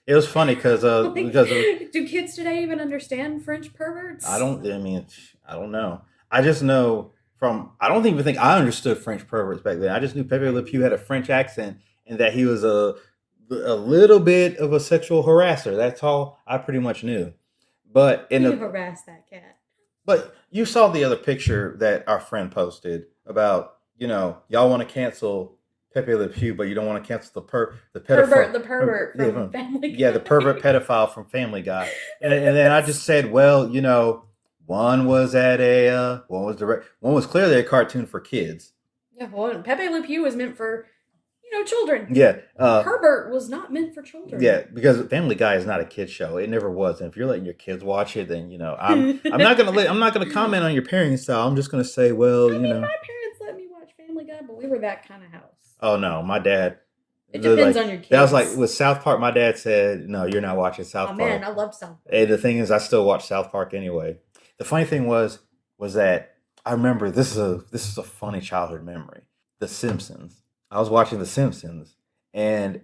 It was funny Like, because of do kids today even understand French perverts? I mean, I don't know. I just know from, I don't even think I understood French perverts back then. I just knew Pepe Le Pew had a French accent and that he was a little bit of a sexual harasser. That's all I pretty much knew. But in You the, harass that cat. but you saw the other picture that our friend posted about, you know, y'all want to cancel Pepe Le Pew, but you don't want to cancel the pedophile, The pervert yeah, from Family Guy. yeah, the pervert pedophile from Family Guy. And then I just said, well, you know, one was at a one was clearly a cartoon for kids. Yeah, well, Pepe Le Pew was meant for, children. Yeah, Herbert was not meant for children. yeah, because Family Guy is not a kid show. It never was. And if you're letting your kids watch it, then you know, I'm not gonna comment on your parenting style. I'm just gonna say, well, I you mean, know, my parents let me watch Family Guy, but we were that kind of house. oh no, my dad. It depends like, on your kids. That was like with South Park. My dad said, "No, you're not watching South Oh Park." man, I loved South Park. And the thing is, I still watch South Park anyway. The funny thing was that I remember this is a funny childhood memory. The Simpsons. I was watching The Simpsons, and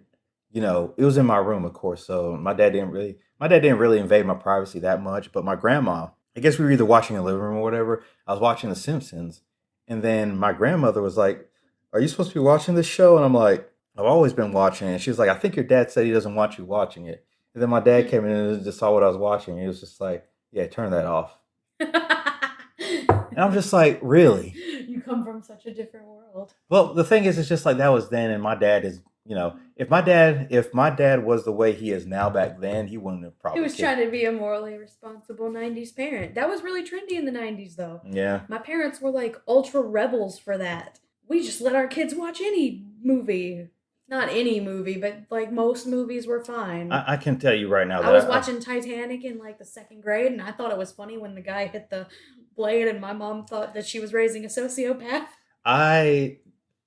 you know it was in my room, of course. So my dad didn't really invade my privacy that much. But my grandma, I guess we were either watching in the living room or whatever. I was watching The Simpsons, and then my grandmother was like, "Are you supposed to be watching this show?" And I'm like, "I've always been watching it." And she was like, "I think your dad said he doesn't want you watching it." And then my dad came in and just saw what I was watching. He was just like, "Yeah, turn that off." And I'm just like, "Really?" You come from such a different world. Well, the thing is, it's just like that was then, and my dad is, you know, if my dad was the way he is now back then, he wouldn't have probably. He was trying to be a morally responsible '90s parent. That was really trendy in the '90s, though. Yeah. My parents were like ultra rebels for that. We just let our kids watch any movie. Not any movie, but like most movies were fine. I can tell you right now that I was watching Titanic in like the second grade, and I thought it was funny when the guy hit the blade, and my mom thought that she was raising a sociopath. I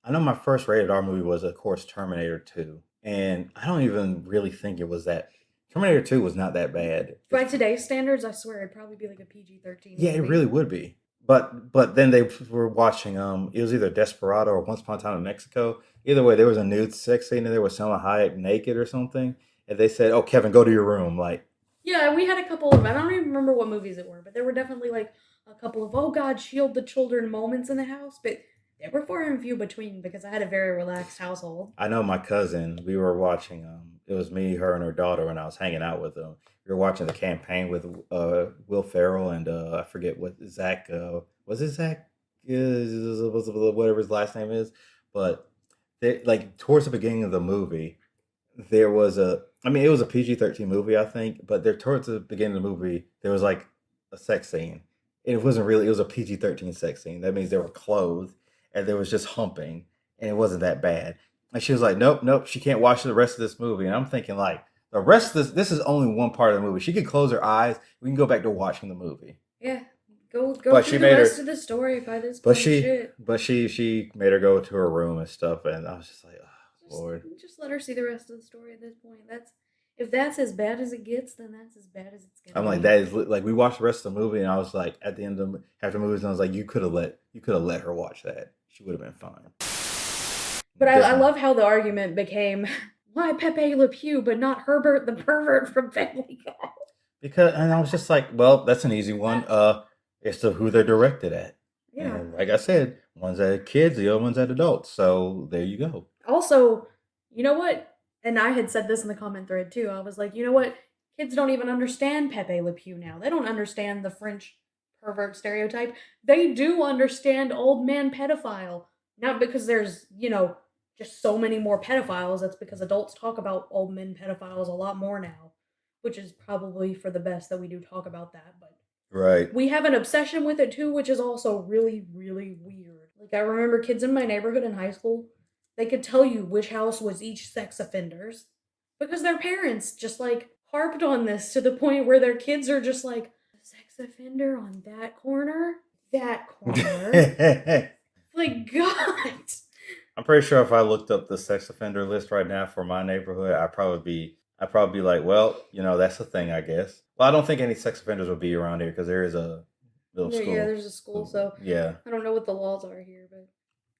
know my first rated R movie was, of course, Terminator 2, and I don't even really think it was that. Terminator 2 was not that bad. By today's standards, I swear it'd probably be like a PG-13 movie. Yeah, it really would be. But then they were watching it was either Desperado or Once Upon a Time in Mexico. Either way, there was a nude sex scene and there was Selma Hayek naked or something. And they said, "Oh, Kevin, go to your room." Like, yeah, we had a couple of, I don't even remember what movies it were, but there were definitely like a couple of, oh God, shield the children moments in the house, but they were far and few between because I had a very relaxed household. I know my cousin, we were watching it was me, her, and her daughter when I was hanging out with them. We were watching the campaign with Will Ferrell and I forget what Zach was it Zach? Whatever his last name is. But like towards the beginning of the movie, there was it was a PG-13 movie, I think, but there towards the beginning of the movie, there was like a sex scene. And it wasn't really, it was a PG-13 sex scene. That means they were clothed and there was just humping and it wasn't that bad. And she was like, "Nope, nope, she can't watch the rest of this movie." And I'm thinking like, the rest of this is only one part of the movie. She could close her eyes. We can go back to watching the movie. Yeah, go But through she the made her- rest of the story by this But point. Shit. she made her go to her room and stuff. And I was just like, oh, Lord. Just let her see the rest of the story at this point. If that's as bad as it gets, then that's as bad as it's gonna I'm like, be. that is like, we watched the rest of the movie and I was like, at the end of after the movies, and I was like, you could have let her watch that. She would have been fine. But I love how the argument became, why Pepe Le Pew, but not Herbert the pervert from Family Guy? And I was just like, well, that's an easy one. It's to who they're directed at. Yeah. And like I said, one's at kids, the other one's at adults. So there you go. Also, you know what? And I had said this in the comment thread too. I was like, you know what? Kids don't even understand Pepe Le Pew now. They don't understand the French pervert stereotype. They do understand old man pedophile. Not because there's, just so many more pedophiles. That's because adults talk about old men pedophiles a lot more now, which is probably for the best that we do talk about that. But Right. we have an obsession with it too, which is also really, really weird. Like, I remember kids in my neighborhood in high school, they could tell you which house was each sex offender's because their parents just like harped on this to the point where their kids are just like, sex offender on that corner? That corner? Like, God. I'm pretty sure if I looked up the sex offender list right now for my neighborhood, I'd probably be like, well, that's the thing, I guess. Well, I don't think any sex offenders would be around here because there is a little school. Yeah, there's a school, so yeah, I don't know what the laws are here, but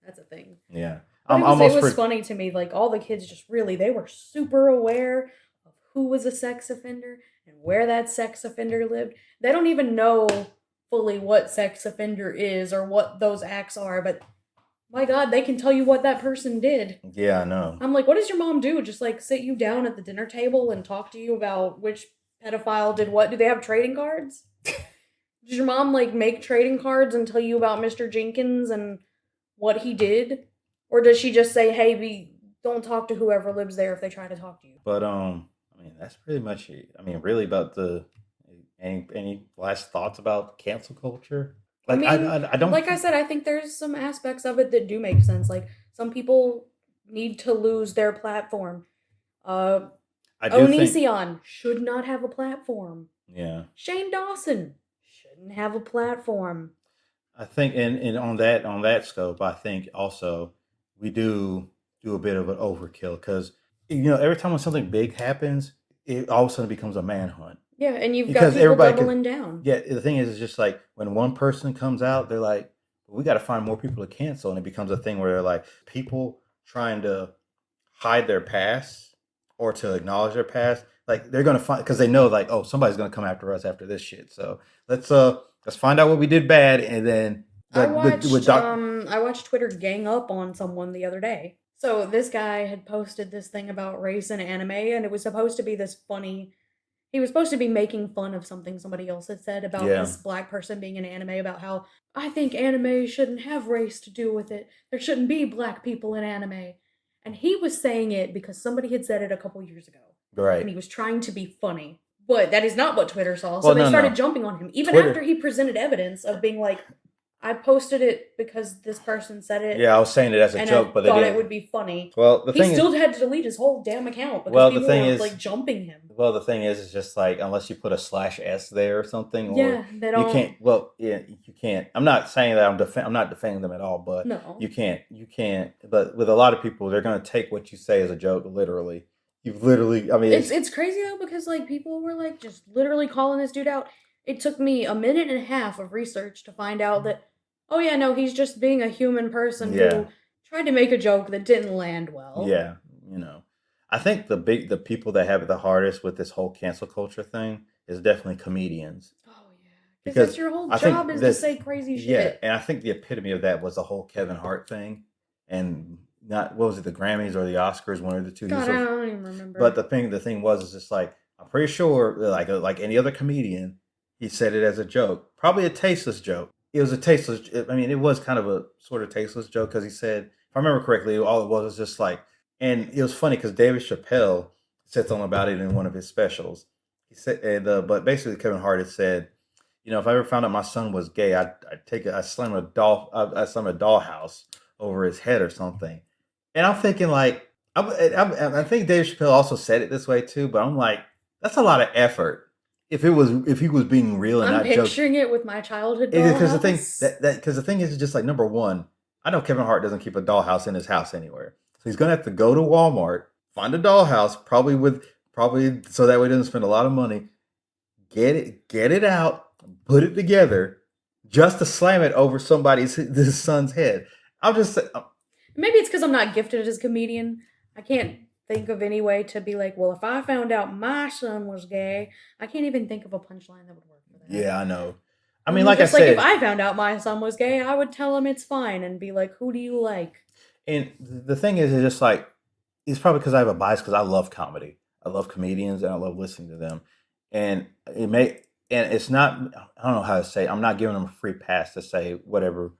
that's a thing. yeah. But it was funny to me, like all the kids just really, they were super aware of who was a sex offender and where that sex offender lived. They don't even know fully what sex offender is or what those acts are, but my God, they can tell you what that person did. Yeah, I know. I'm like, what does your mom do? Just like sit you down at the dinner table and talk to you about which pedophile did what? Do they have trading cards? Does your mom like make trading cards and tell you about Mr. Jenkins and what he did? Or does she just say, hey, don't talk to whoever lives there if they try to talk to you? But that's pretty much it. Really about the any last thoughts about cancel culture? Like I don't like I said, I think there's some aspects of it that do make sense. Like some people need to lose their platform. Onision should not have a platform. Yeah. Shane Dawson shouldn't have a platform. I think, and on that scope, I think also we do a bit of an overkill because every time when something big happens, it all of a sudden becomes a manhunt. Yeah, and you've got people doubling down. Yeah, the thing is, it's just like when one person comes out, they're like, we got to find more people to cancel, and it becomes a thing where they're like people trying to hide their past or to acknowledge their past. Like they're gonna find because they know like, oh, somebody's gonna come after us after this shit. So let's find out what we did bad, and then I watched Twitter gang up on someone the other day. So this guy had posted this thing about race in anime, and it was supposed to be this funny. He was supposed to be making fun of something somebody else had said about this black person being in anime, about how I think anime shouldn't have race to do with it. There shouldn't be black people in anime. And he was saying it because somebody had said it a couple years ago. Right. And he was trying to be funny. But that is not what Twitter saw. So they started jumping on him. Even after he presented evidence of being like, I posted it because this person said it. Yeah, I was saying it as a joke, but they thought it would be funny. Well, he still had to delete his whole damn account because people were like jumping him. Well, the thing is, it's just like unless you put a /s there or something, or they don't. You can't. Well, yeah, you can't. I'm not saying that I'm not defending them at all, but no, you can't. But with a lot of people, they're going to take what you say as a joke literally. You've literally. It's crazy though because like people were like just literally calling this dude out. It took me a minute and a half of research to find out that. Oh yeah, no, he's just being a human person who tried to make a joke that didn't land well. Yeah, I think the people that have it the hardest with this whole cancel culture thing is definitely comedians. Oh yeah, because that's your whole job is to say crazy shit. Yeah, and I think the epitome of that was the whole Kevin Hart thing, and not what was it, the Grammys or the Oscars, one of the two. God, I don't even remember. But the thing was, is just like I'm pretty sure, like any other comedian, he said it as a joke, probably a tasteless joke. It was a tasteless. It was kind of a sort of tasteless joke because he said, if I remember correctly, all it was just like, and it was funny because David Chappelle said something about it in one of his specials. He said, but basically Kevin Hart had said, if I ever found out my son was gay, I'd slam a dollhouse over his head or something. And I'm thinking like, I think David Chappelle also said it this way too, but I'm like, that's a lot of effort. If he was being real and I'm not joking. I'm picturing it with my childhood dollhouse. Because the thing is just like, number one, I know Kevin Hart doesn't keep a dollhouse in his house anywhere, so he's gonna have to go to Walmart, find a dollhouse, probably so that way he doesn't spend a lot of money, get it out, put it together, just to slam it over his son's head. I'm just saying. Maybe it's because I'm not gifted as a comedian. I can't think of any way to be like, well, if I found out my son was gay, I can't even think of a punchline that would work for that. Yeah, I know. Like I said, if I found out my son was gay, I would tell him it's fine and be like, who do you like? And the thing is, it's just like, it's probably because I have a bias because I love comedy. I love comedians and I love listening to them. And it may and it's not I don't know how to say it. I'm not giving them a free pass to say whatever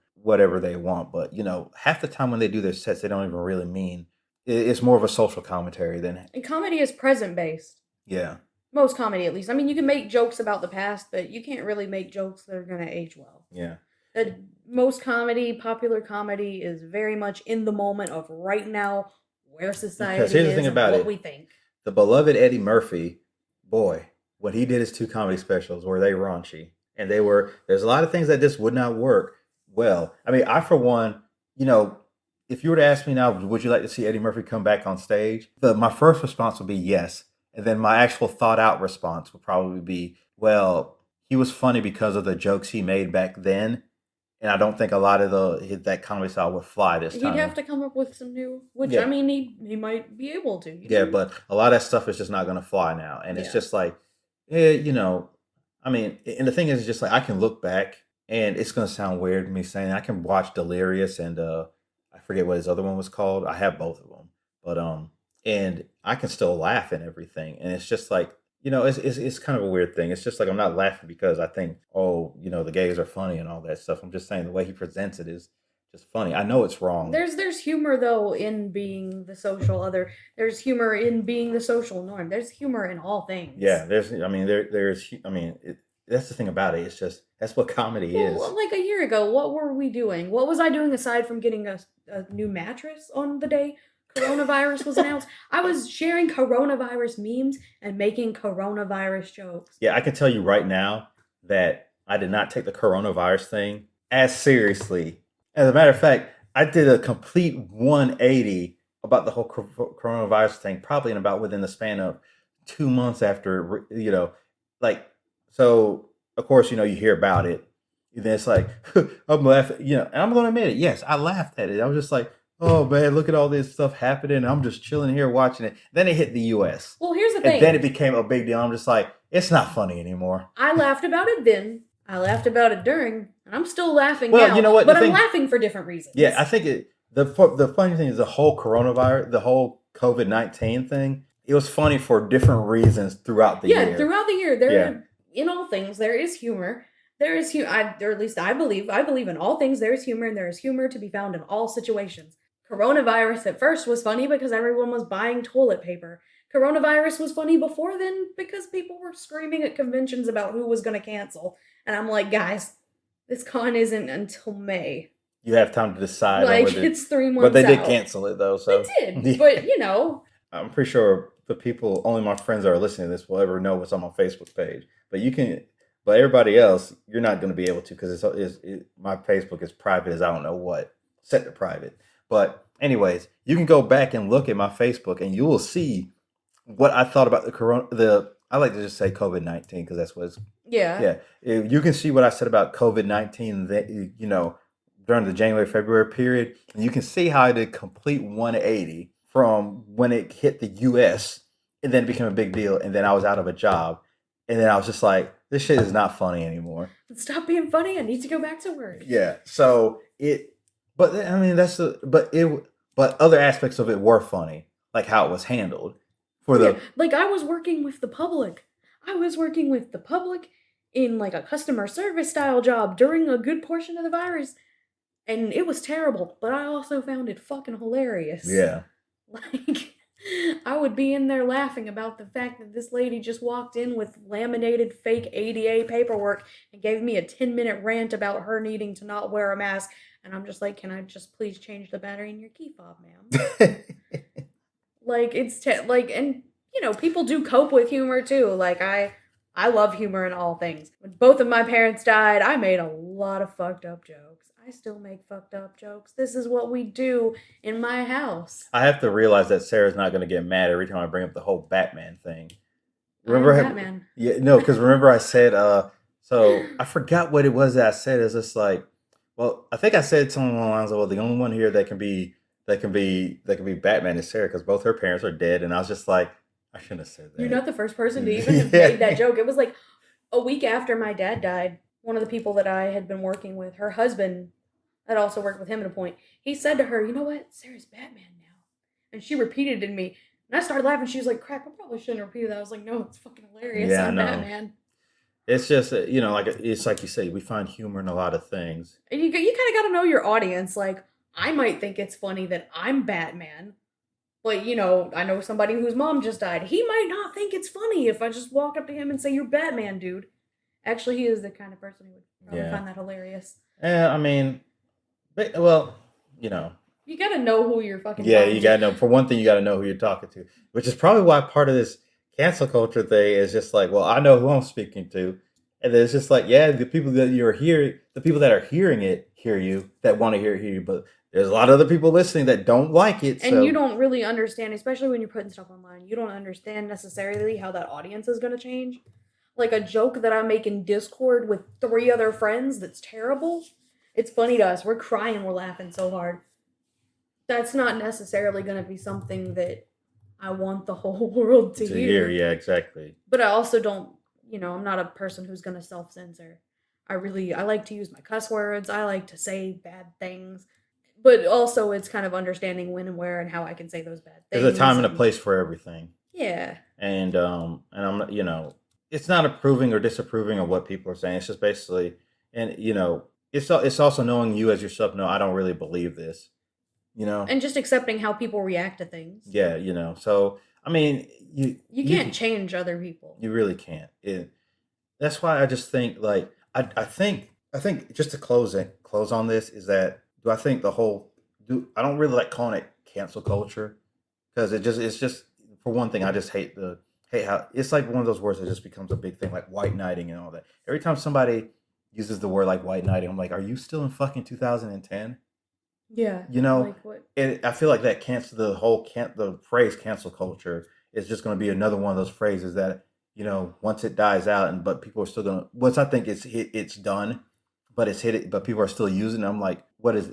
they want, but half the time when they do their sets they don't even really mean it's more of a social commentary than And comedy is present based. yeah. Most comedy, at least. I mean, you can make jokes about the past, but you can't really make jokes that are going to age well. Yeah. Most comedy, popular comedy, is very much in the moment of right now, where society here's the is thing and about what it. we think. The beloved Eddie Murphy, boy, when he did his 2 comedy specials, were they raunchy? And there's a lot of things that just would not work well. I mean, I, for one, if you were to ask me now, would you like to see Eddie Murphy come back on stage? My first response would be yes. And then my actual thought out response would probably be, well, he was funny because of the jokes he made back then. And I don't think a lot of that comedy style would fly this time. He'd have to come up with some new, which Yeah. I mean, he might be able to. Yeah, but a lot of that stuff is just not going to fly now, and it's just like, I mean, and the thing is, just like I can look back, and it's going to sound weird me saying I can watch Delirious and I forget what his other one was called. I have both of them, but and I can still laugh and everything, and it's just like it's kind of a weird thing. It's just like I'm not laughing because I think the gays are funny and all that stuff. I'm just saying the way he presents it is just funny. I know it's wrong. There's humor though in being the social other. There's humor in being the social norm. There's humor in all things. Yeah, there's that's the thing about it. It's just that's what comedy is. Like a year ago, what were we doing? What was I doing aside from getting a new mattress on the day coronavirus was announced? I was sharing coronavirus memes and making coronavirus jokes. Yeah, I can tell you right now that I did not take the coronavirus thing as seriously. As a matter of fact, I did a complete 180 about the whole coronavirus thing, probably within the span of 2 months after, so of course, you hear about it. And then it's like, I'm laughing, and I'm going to admit it. Yes, I laughed at it. I was just like, oh man, look at all this stuff happening. I'm just chilling here watching it. Then it hit the US. Well, here's the thing. And then it became a big deal. I'm just like, it's not funny anymore. I laughed about it then. I laughed about it during, and I'm still laughing Well, now. you know what? But I'm laughing for different reasons. Yeah, I think the funny thing is the whole coronavirus, the whole COVID-19 thing. It was funny for different reasons throughout the year. Yeah, throughout the year, in all things there is humor. There is humor, or at least I believe in all things there is humor, and there is humor to be found in all situations. Coronavirus at first was funny because everyone was buying toilet paper. Coronavirus was funny before then because people were screaming at conventions about who was going to cancel. And I'm like, guys, this con isn't until May. You have time to decide. It's 3 months But they did out. cancel it, though. So They did, but I'm pretty sure the people, only my friends that are listening to this will ever know what's on my Facebook page. But everybody else, you're not going to be able to because my Facebook is private as I don't know what. Set to private. But anyways, you can go back and look at my Facebook and you will see what I thought about I like to just say COVID-19 because that's what it's. Yeah. Yeah. You can see what I said about COVID-19, during the January, February period. And you can see how I did complete 180 from when it hit the US and then it became a big deal. And then I was out of a job. And then I was just like, this shit is not funny anymore. Stop being funny. I need to go back to work. Yeah. So but I mean, but other aspects of it were funny, like how it was handled. Like I was working with the public. In like a customer service style job during a good portion of the virus. And it was terrible, but I also found it fucking hilarious. Yeah. Like, I would be in there laughing about the fact that this lady just walked in with laminated fake ADA paperwork and gave me a 10-minute rant about her needing to not wear a mask. And I'm just like, can I just please change the battery in your key fob, ma'am? Like, and, people do cope with humor, too. Like, I love humor in all things. When both of my parents died, I made a lot of fucked up jokes. I still make fucked up jokes. This is what we do in my house. I have to realize that Sarah's not going to get mad every time I bring up the whole Batman thing. Remember Batman? Yeah, no, because remember I said, so I forgot what it was that I said. It's just like, well, I think I said something along the lines of, well, the only one here that can be Batman is Sarah because both her parents are dead. And I was just like, I shouldn't have said that. You're not the first person to even have made that joke. It was like a week after my dad died. One of the people that I had been working with, her husband had also worked with him at a point. He said to her, you know what? Sarah's Batman now. And she repeated it to me. And I started laughing. She was like, crap, I probably shouldn't repeat that. I was like, no, it's fucking hilarious. Yeah, I I'm know. Batman. It's just like it's like you say, we find humor in a lot of things. And you kind of got to know your audience. Like, I might think it's funny that I'm Batman. But, I know somebody whose mom just died. He might not think it's funny if I just walk up to him and say, you're Batman, dude. Actually, he is the kind of person who would probably Yeah. find that hilarious. I mean, well, You gotta know who you're fucking yeah, talking you to. gotta know. For one thing, you gotta know who you're talking to, which is probably why part of this cancel culture thing is just like, well, I know who I'm speaking to, and then it's just like, yeah, the people that you're hearing, the people that are hearing it, hear you, that want to hear you, but there's a lot of other people listening that don't like it. And you don't really understand, especially when you're putting stuff online, you don't understand necessarily how that audience is gonna change. Like a joke that I make in Discord with 3 other friends that's terrible. It's funny to us. We're crying, we're laughing so hard. That's not necessarily going to be something that I want the whole world to hear. Yeah, exactly. But I also don't, I'm not a person who's going to self censor. I like to use my cuss words. I like to say bad things. But also, it's kind of understanding when and where and how I can say those bad things. There's a time and a place for everything. Yeah. And I'm it's not approving or disapproving of what people are saying. It's just basically, and it's also knowing you as yourself. No, I don't really believe this. And just accepting how people react to things. Yeah, so I mean, you can't change other people. You really can't. That's why I just think like I think just to close on this is that I think I don't really like calling it cancel culture because it's just for one thing I just hate how it's like one of those words that just becomes a big thing like white knighting and all that. Every time somebody uses the word like white knighting, I'm like, are you still in fucking 2010? Yeah. Like what? I feel like that the phrase cancel culture is just going to be another one of those phrases that, once it dies out but people are still going to, once I think it's done, but it's hit it, but people are still using it. I'm like, what is,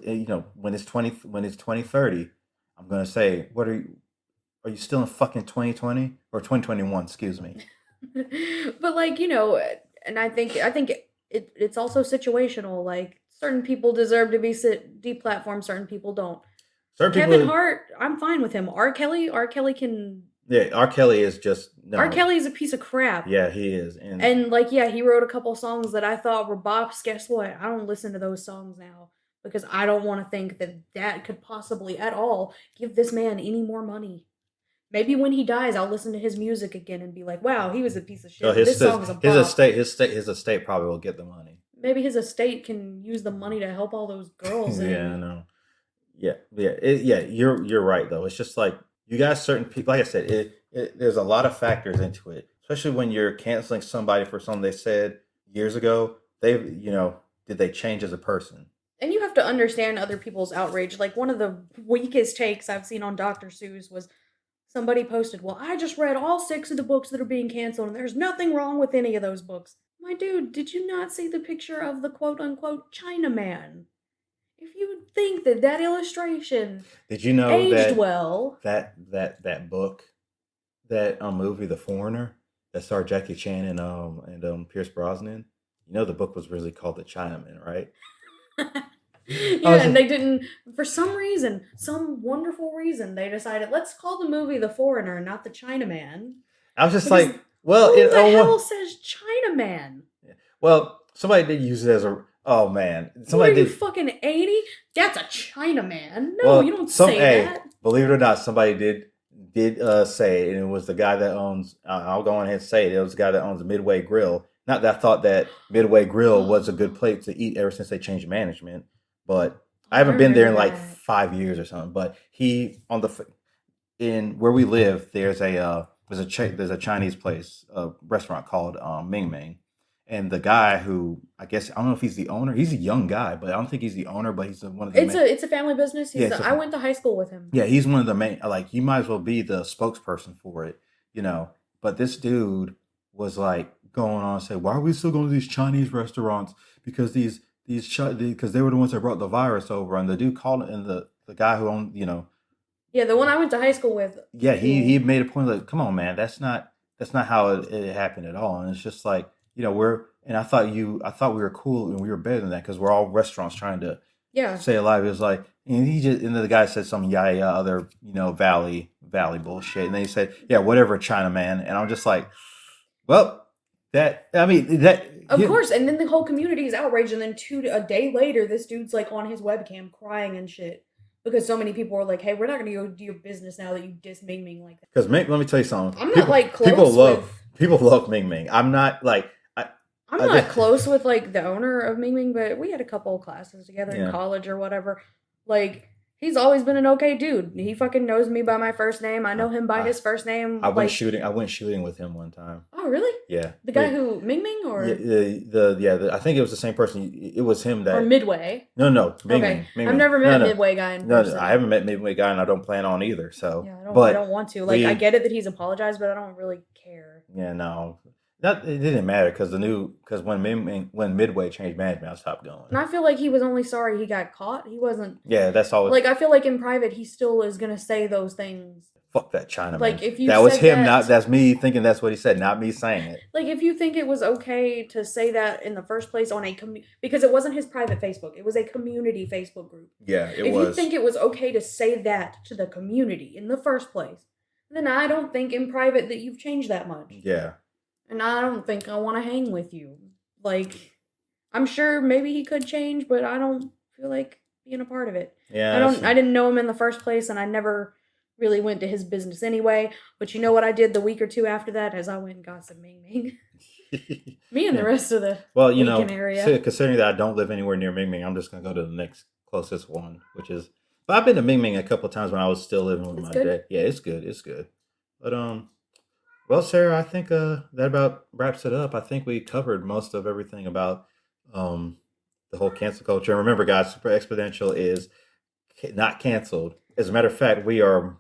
when it's 2030, I'm going to say, are you still in fucking 2020 or 2021? Excuse me. But like, and I think it's also situational. Like certain people deserve to be deplatformed, certain people don't. Kevin Hart, I'm fine with him. R. Kelly can. Yeah, R. Kelly is just no. R. Kelly is a piece of crap. Yeah, he is, and like he wrote a couple songs that I thought were bops. Guess what? I don't listen to those songs now because I don't want to think that could possibly at all give this man any more money. Maybe when he dies, I'll listen to his music again and be like, "Wow, he was a piece of shit." So this song is a bop. His estate probably will get the money. Maybe his estate can use the money to help all those girls. Yeah, I know. Yeah. You're right though. It's just like you got certain people. Like I said, there's a lot of factors into it, especially when you're canceling somebody for something they said years ago. Did they change as a person? And you have to understand other people's outrage. Like one of the weakest takes I've seen on Dr. Seuss was somebody posted, well, I just read all 6 of the books that are being canceled, and there's nothing wrong with any of those books. My dude, did you not see the picture of the quote-unquote Chinaman? If you think that illustration did you know aged well, that book, that movie, The Foreigner, that starred Jackie Chan and Pierce Brosnan, the book was really called The Chinaman, right? And they didn't, for some reason, some wonderful reason, they decided, let's call the movie The Foreigner, not The Chinaman. I was just like, well, who the hell says Chinaman? Well, somebody did use it as oh man. Somebody did. You fucking 80? That's a Chinaman. No, you don't say that. Believe it or not, somebody did say it, and it was the guy that owns, I'll go on ahead and say it, it was the guy that owns Midway Grill. Not that I thought that Midway Grill was a good place to eat ever since they changed management. But I haven't been there in like 5 years or something. But in where we live, there's a Chinese place, a restaurant called Ming Ming, and the guy who I don't know if he's the owner. He's a young guy, but I don't think he's the owner. But he's one of the. It's a family business. I went to high school with him. Yeah, he's one of the main. Like you might as well be the spokesperson for it, But this dude was like going on and say, "Why are we still going to these Chinese restaurants? Because because they were the ones that brought the virus over." And the dude called it, and the guy who owned, Yeah, the one I went to high school with. Yeah, he made a point like, come on, man, that's not how it happened at all. And it's just like, I thought we were cool and we were better than that because we're all restaurants trying to Yeah. Say it live. It was like, and then the guy said some other, valley bullshit. And then he said, yeah, whatever, Chinaman. And I'm just like, well, Of course, and then the whole community is outraged, and then a day later, this dude's like on his webcam crying and shit because so many people are like, "Hey, we're not gonna go do your business now that you diss Ming Ming like that." Because let me tell you something. I'm not like close people love Ming Ming. I'm not like I'm not close with like the owner of Ming Ming, but we had a couple of classes together in college or whatever. Like, he's always been an okay dude. He fucking knows me by my first name. I know him by his first name. I went shooting with him one time. Oh, really? Yeah. The guy who Ming Ming or I think it was the same person. It was him that or Midway. No, Ming Ming. I've never met a Midway guy in person. No, I haven't met Midway guy, and I don't plan on either. So yeah, I don't want to. Like, I get it that he's apologized, but I don't really care. Yeah, no. It didn't matter because when Midway changed management, I stopped going. And I feel like he was only sorry he got caught. He wasn't. Yeah, that's all. Like, I feel like in private, he still is gonna say those things. Fuck that Chinaman. Like, if you that was him, that's me thinking that's what he said, not me saying it. Like, if you think it was okay to say that in the first place on because it wasn't his private Facebook, it was a community Facebook group. Yeah, if you think it was okay to say that to the community in the first place, then I don't think in private that you've changed that much. Yeah. And I don't think I want to hang with you. Like, I'm sure maybe he could change, but I don't feel like being a part of it. Yeah. I didn't know him in the first place, and I never really went to his business anyway. But you know what I did the week or two after that? As I went and got some Ming Ming. Me and the rest of the area. Considering that I don't live anywhere near Ming Ming, I'm just going to go to the next closest one, which is... But I've been to Ming Ming a couple of times when I was still living with my dad. Yeah, it's good. It's good. But, well, Sarah, I think that about wraps it up. I think we covered most of everything about the whole cancel culture. And remember, guys, Super Exponential is not canceled. As a matter of fact, we are.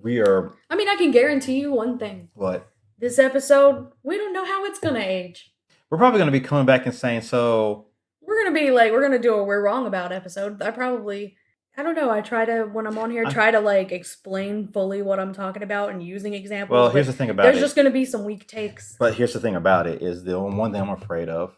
I mean, I can guarantee you one thing. What? This episode, we don't know how it's gonna age. We're probably gonna be coming back and saying so. We're gonna do a "We're Wrong About" episode. I don't know. I try to, when I'm on here, like explain fully what I'm talking about and using examples. Well, here's the thing about it. There's just going to be some weak takes. But here's the thing about it is the one thing I'm afraid of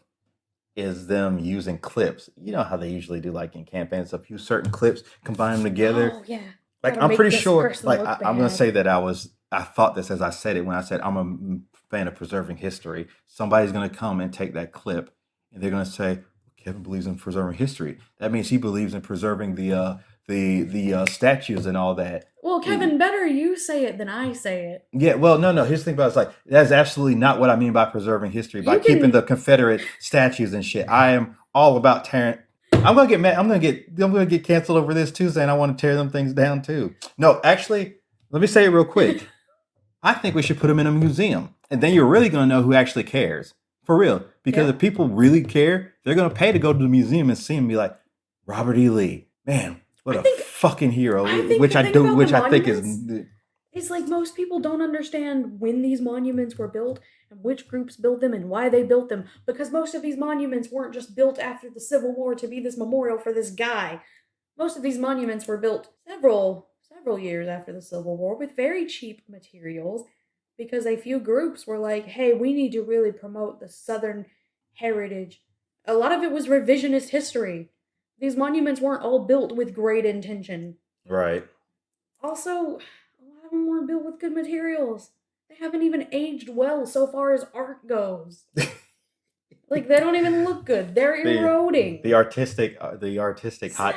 is them using clips. You know how they usually do, like in campaigns, a few certain clips, combine them together. Oh, yeah. Like, I'm pretty sure, like, I'm going to say that I thought this as I said it when I said I'm a fan of preserving history. Somebody's going to come and take that clip and they're going to say, Kevin believes in preserving history. That means he believes in preserving the statues and all that. Well, Kevin, better you say it than I say it. Yeah, well, no. Here's the thing about it. It's like, that's absolutely not what I mean by preserving history, keeping the Confederate statues and shit. I am all about tearing. I'm gonna get mad. I'm gonna get canceled over this too, saying I want to tear them things down too. No, actually, let me say it real quick. I think we should put them in a museum, and then you're really gonna know who actually cares. For real. Because if people really care, they're going to pay to go to the museum and see him and be like, Robert E. Lee, man, what a fucking hero. Which I think is... It's like most people don't understand when these monuments were built and which groups built them and why they built them. Because most of these monuments weren't just built after the Civil War to be this memorial for this guy. Most of these monuments were built several years after the Civil War with very cheap materials. Because a few groups were like, hey, we need to really promote the Southern heritage. A lot of it was revisionist history. These monuments weren't all built with great intention. Right. Also, a lot of them weren't built with good materials. They haven't even aged well so far as art goes. Like, they don't even look good. They're eroding. The artistic hot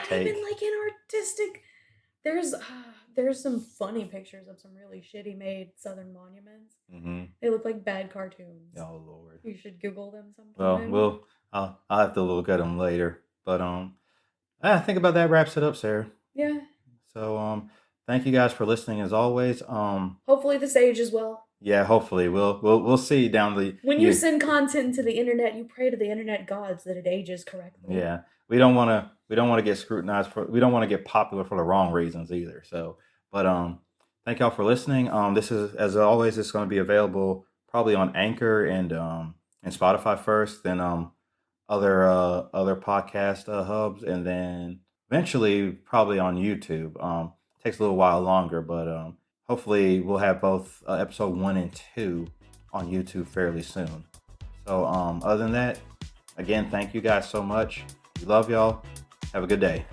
take. Even like an artistic... There's some funny pictures of some really shitty made Southern monuments. Mm-hmm. They look like bad cartoons. Oh Lord! You should Google them sometime. Well, I'll have to look at them later. But I think about that wraps it up, Sarah. Yeah. So thank you guys for listening as always. Hopefully this ages well. Yeah, hopefully we'll see down the. When you send content to the internet, you pray to the internet gods that it ages correctly. Yeah. We don't want to get scrutinized we don't want to get popular for the wrong reasons either. So, but thank y'all for listening. This is, as always, it's going to be available probably on Anchor and Spotify first, then other podcast hubs, and then eventually probably on YouTube. Takes a little while longer, but hopefully we'll have both episode 1 and 2 on YouTube fairly soon. So other than that, again, thank you guys so much. We love y'all. Have a good day.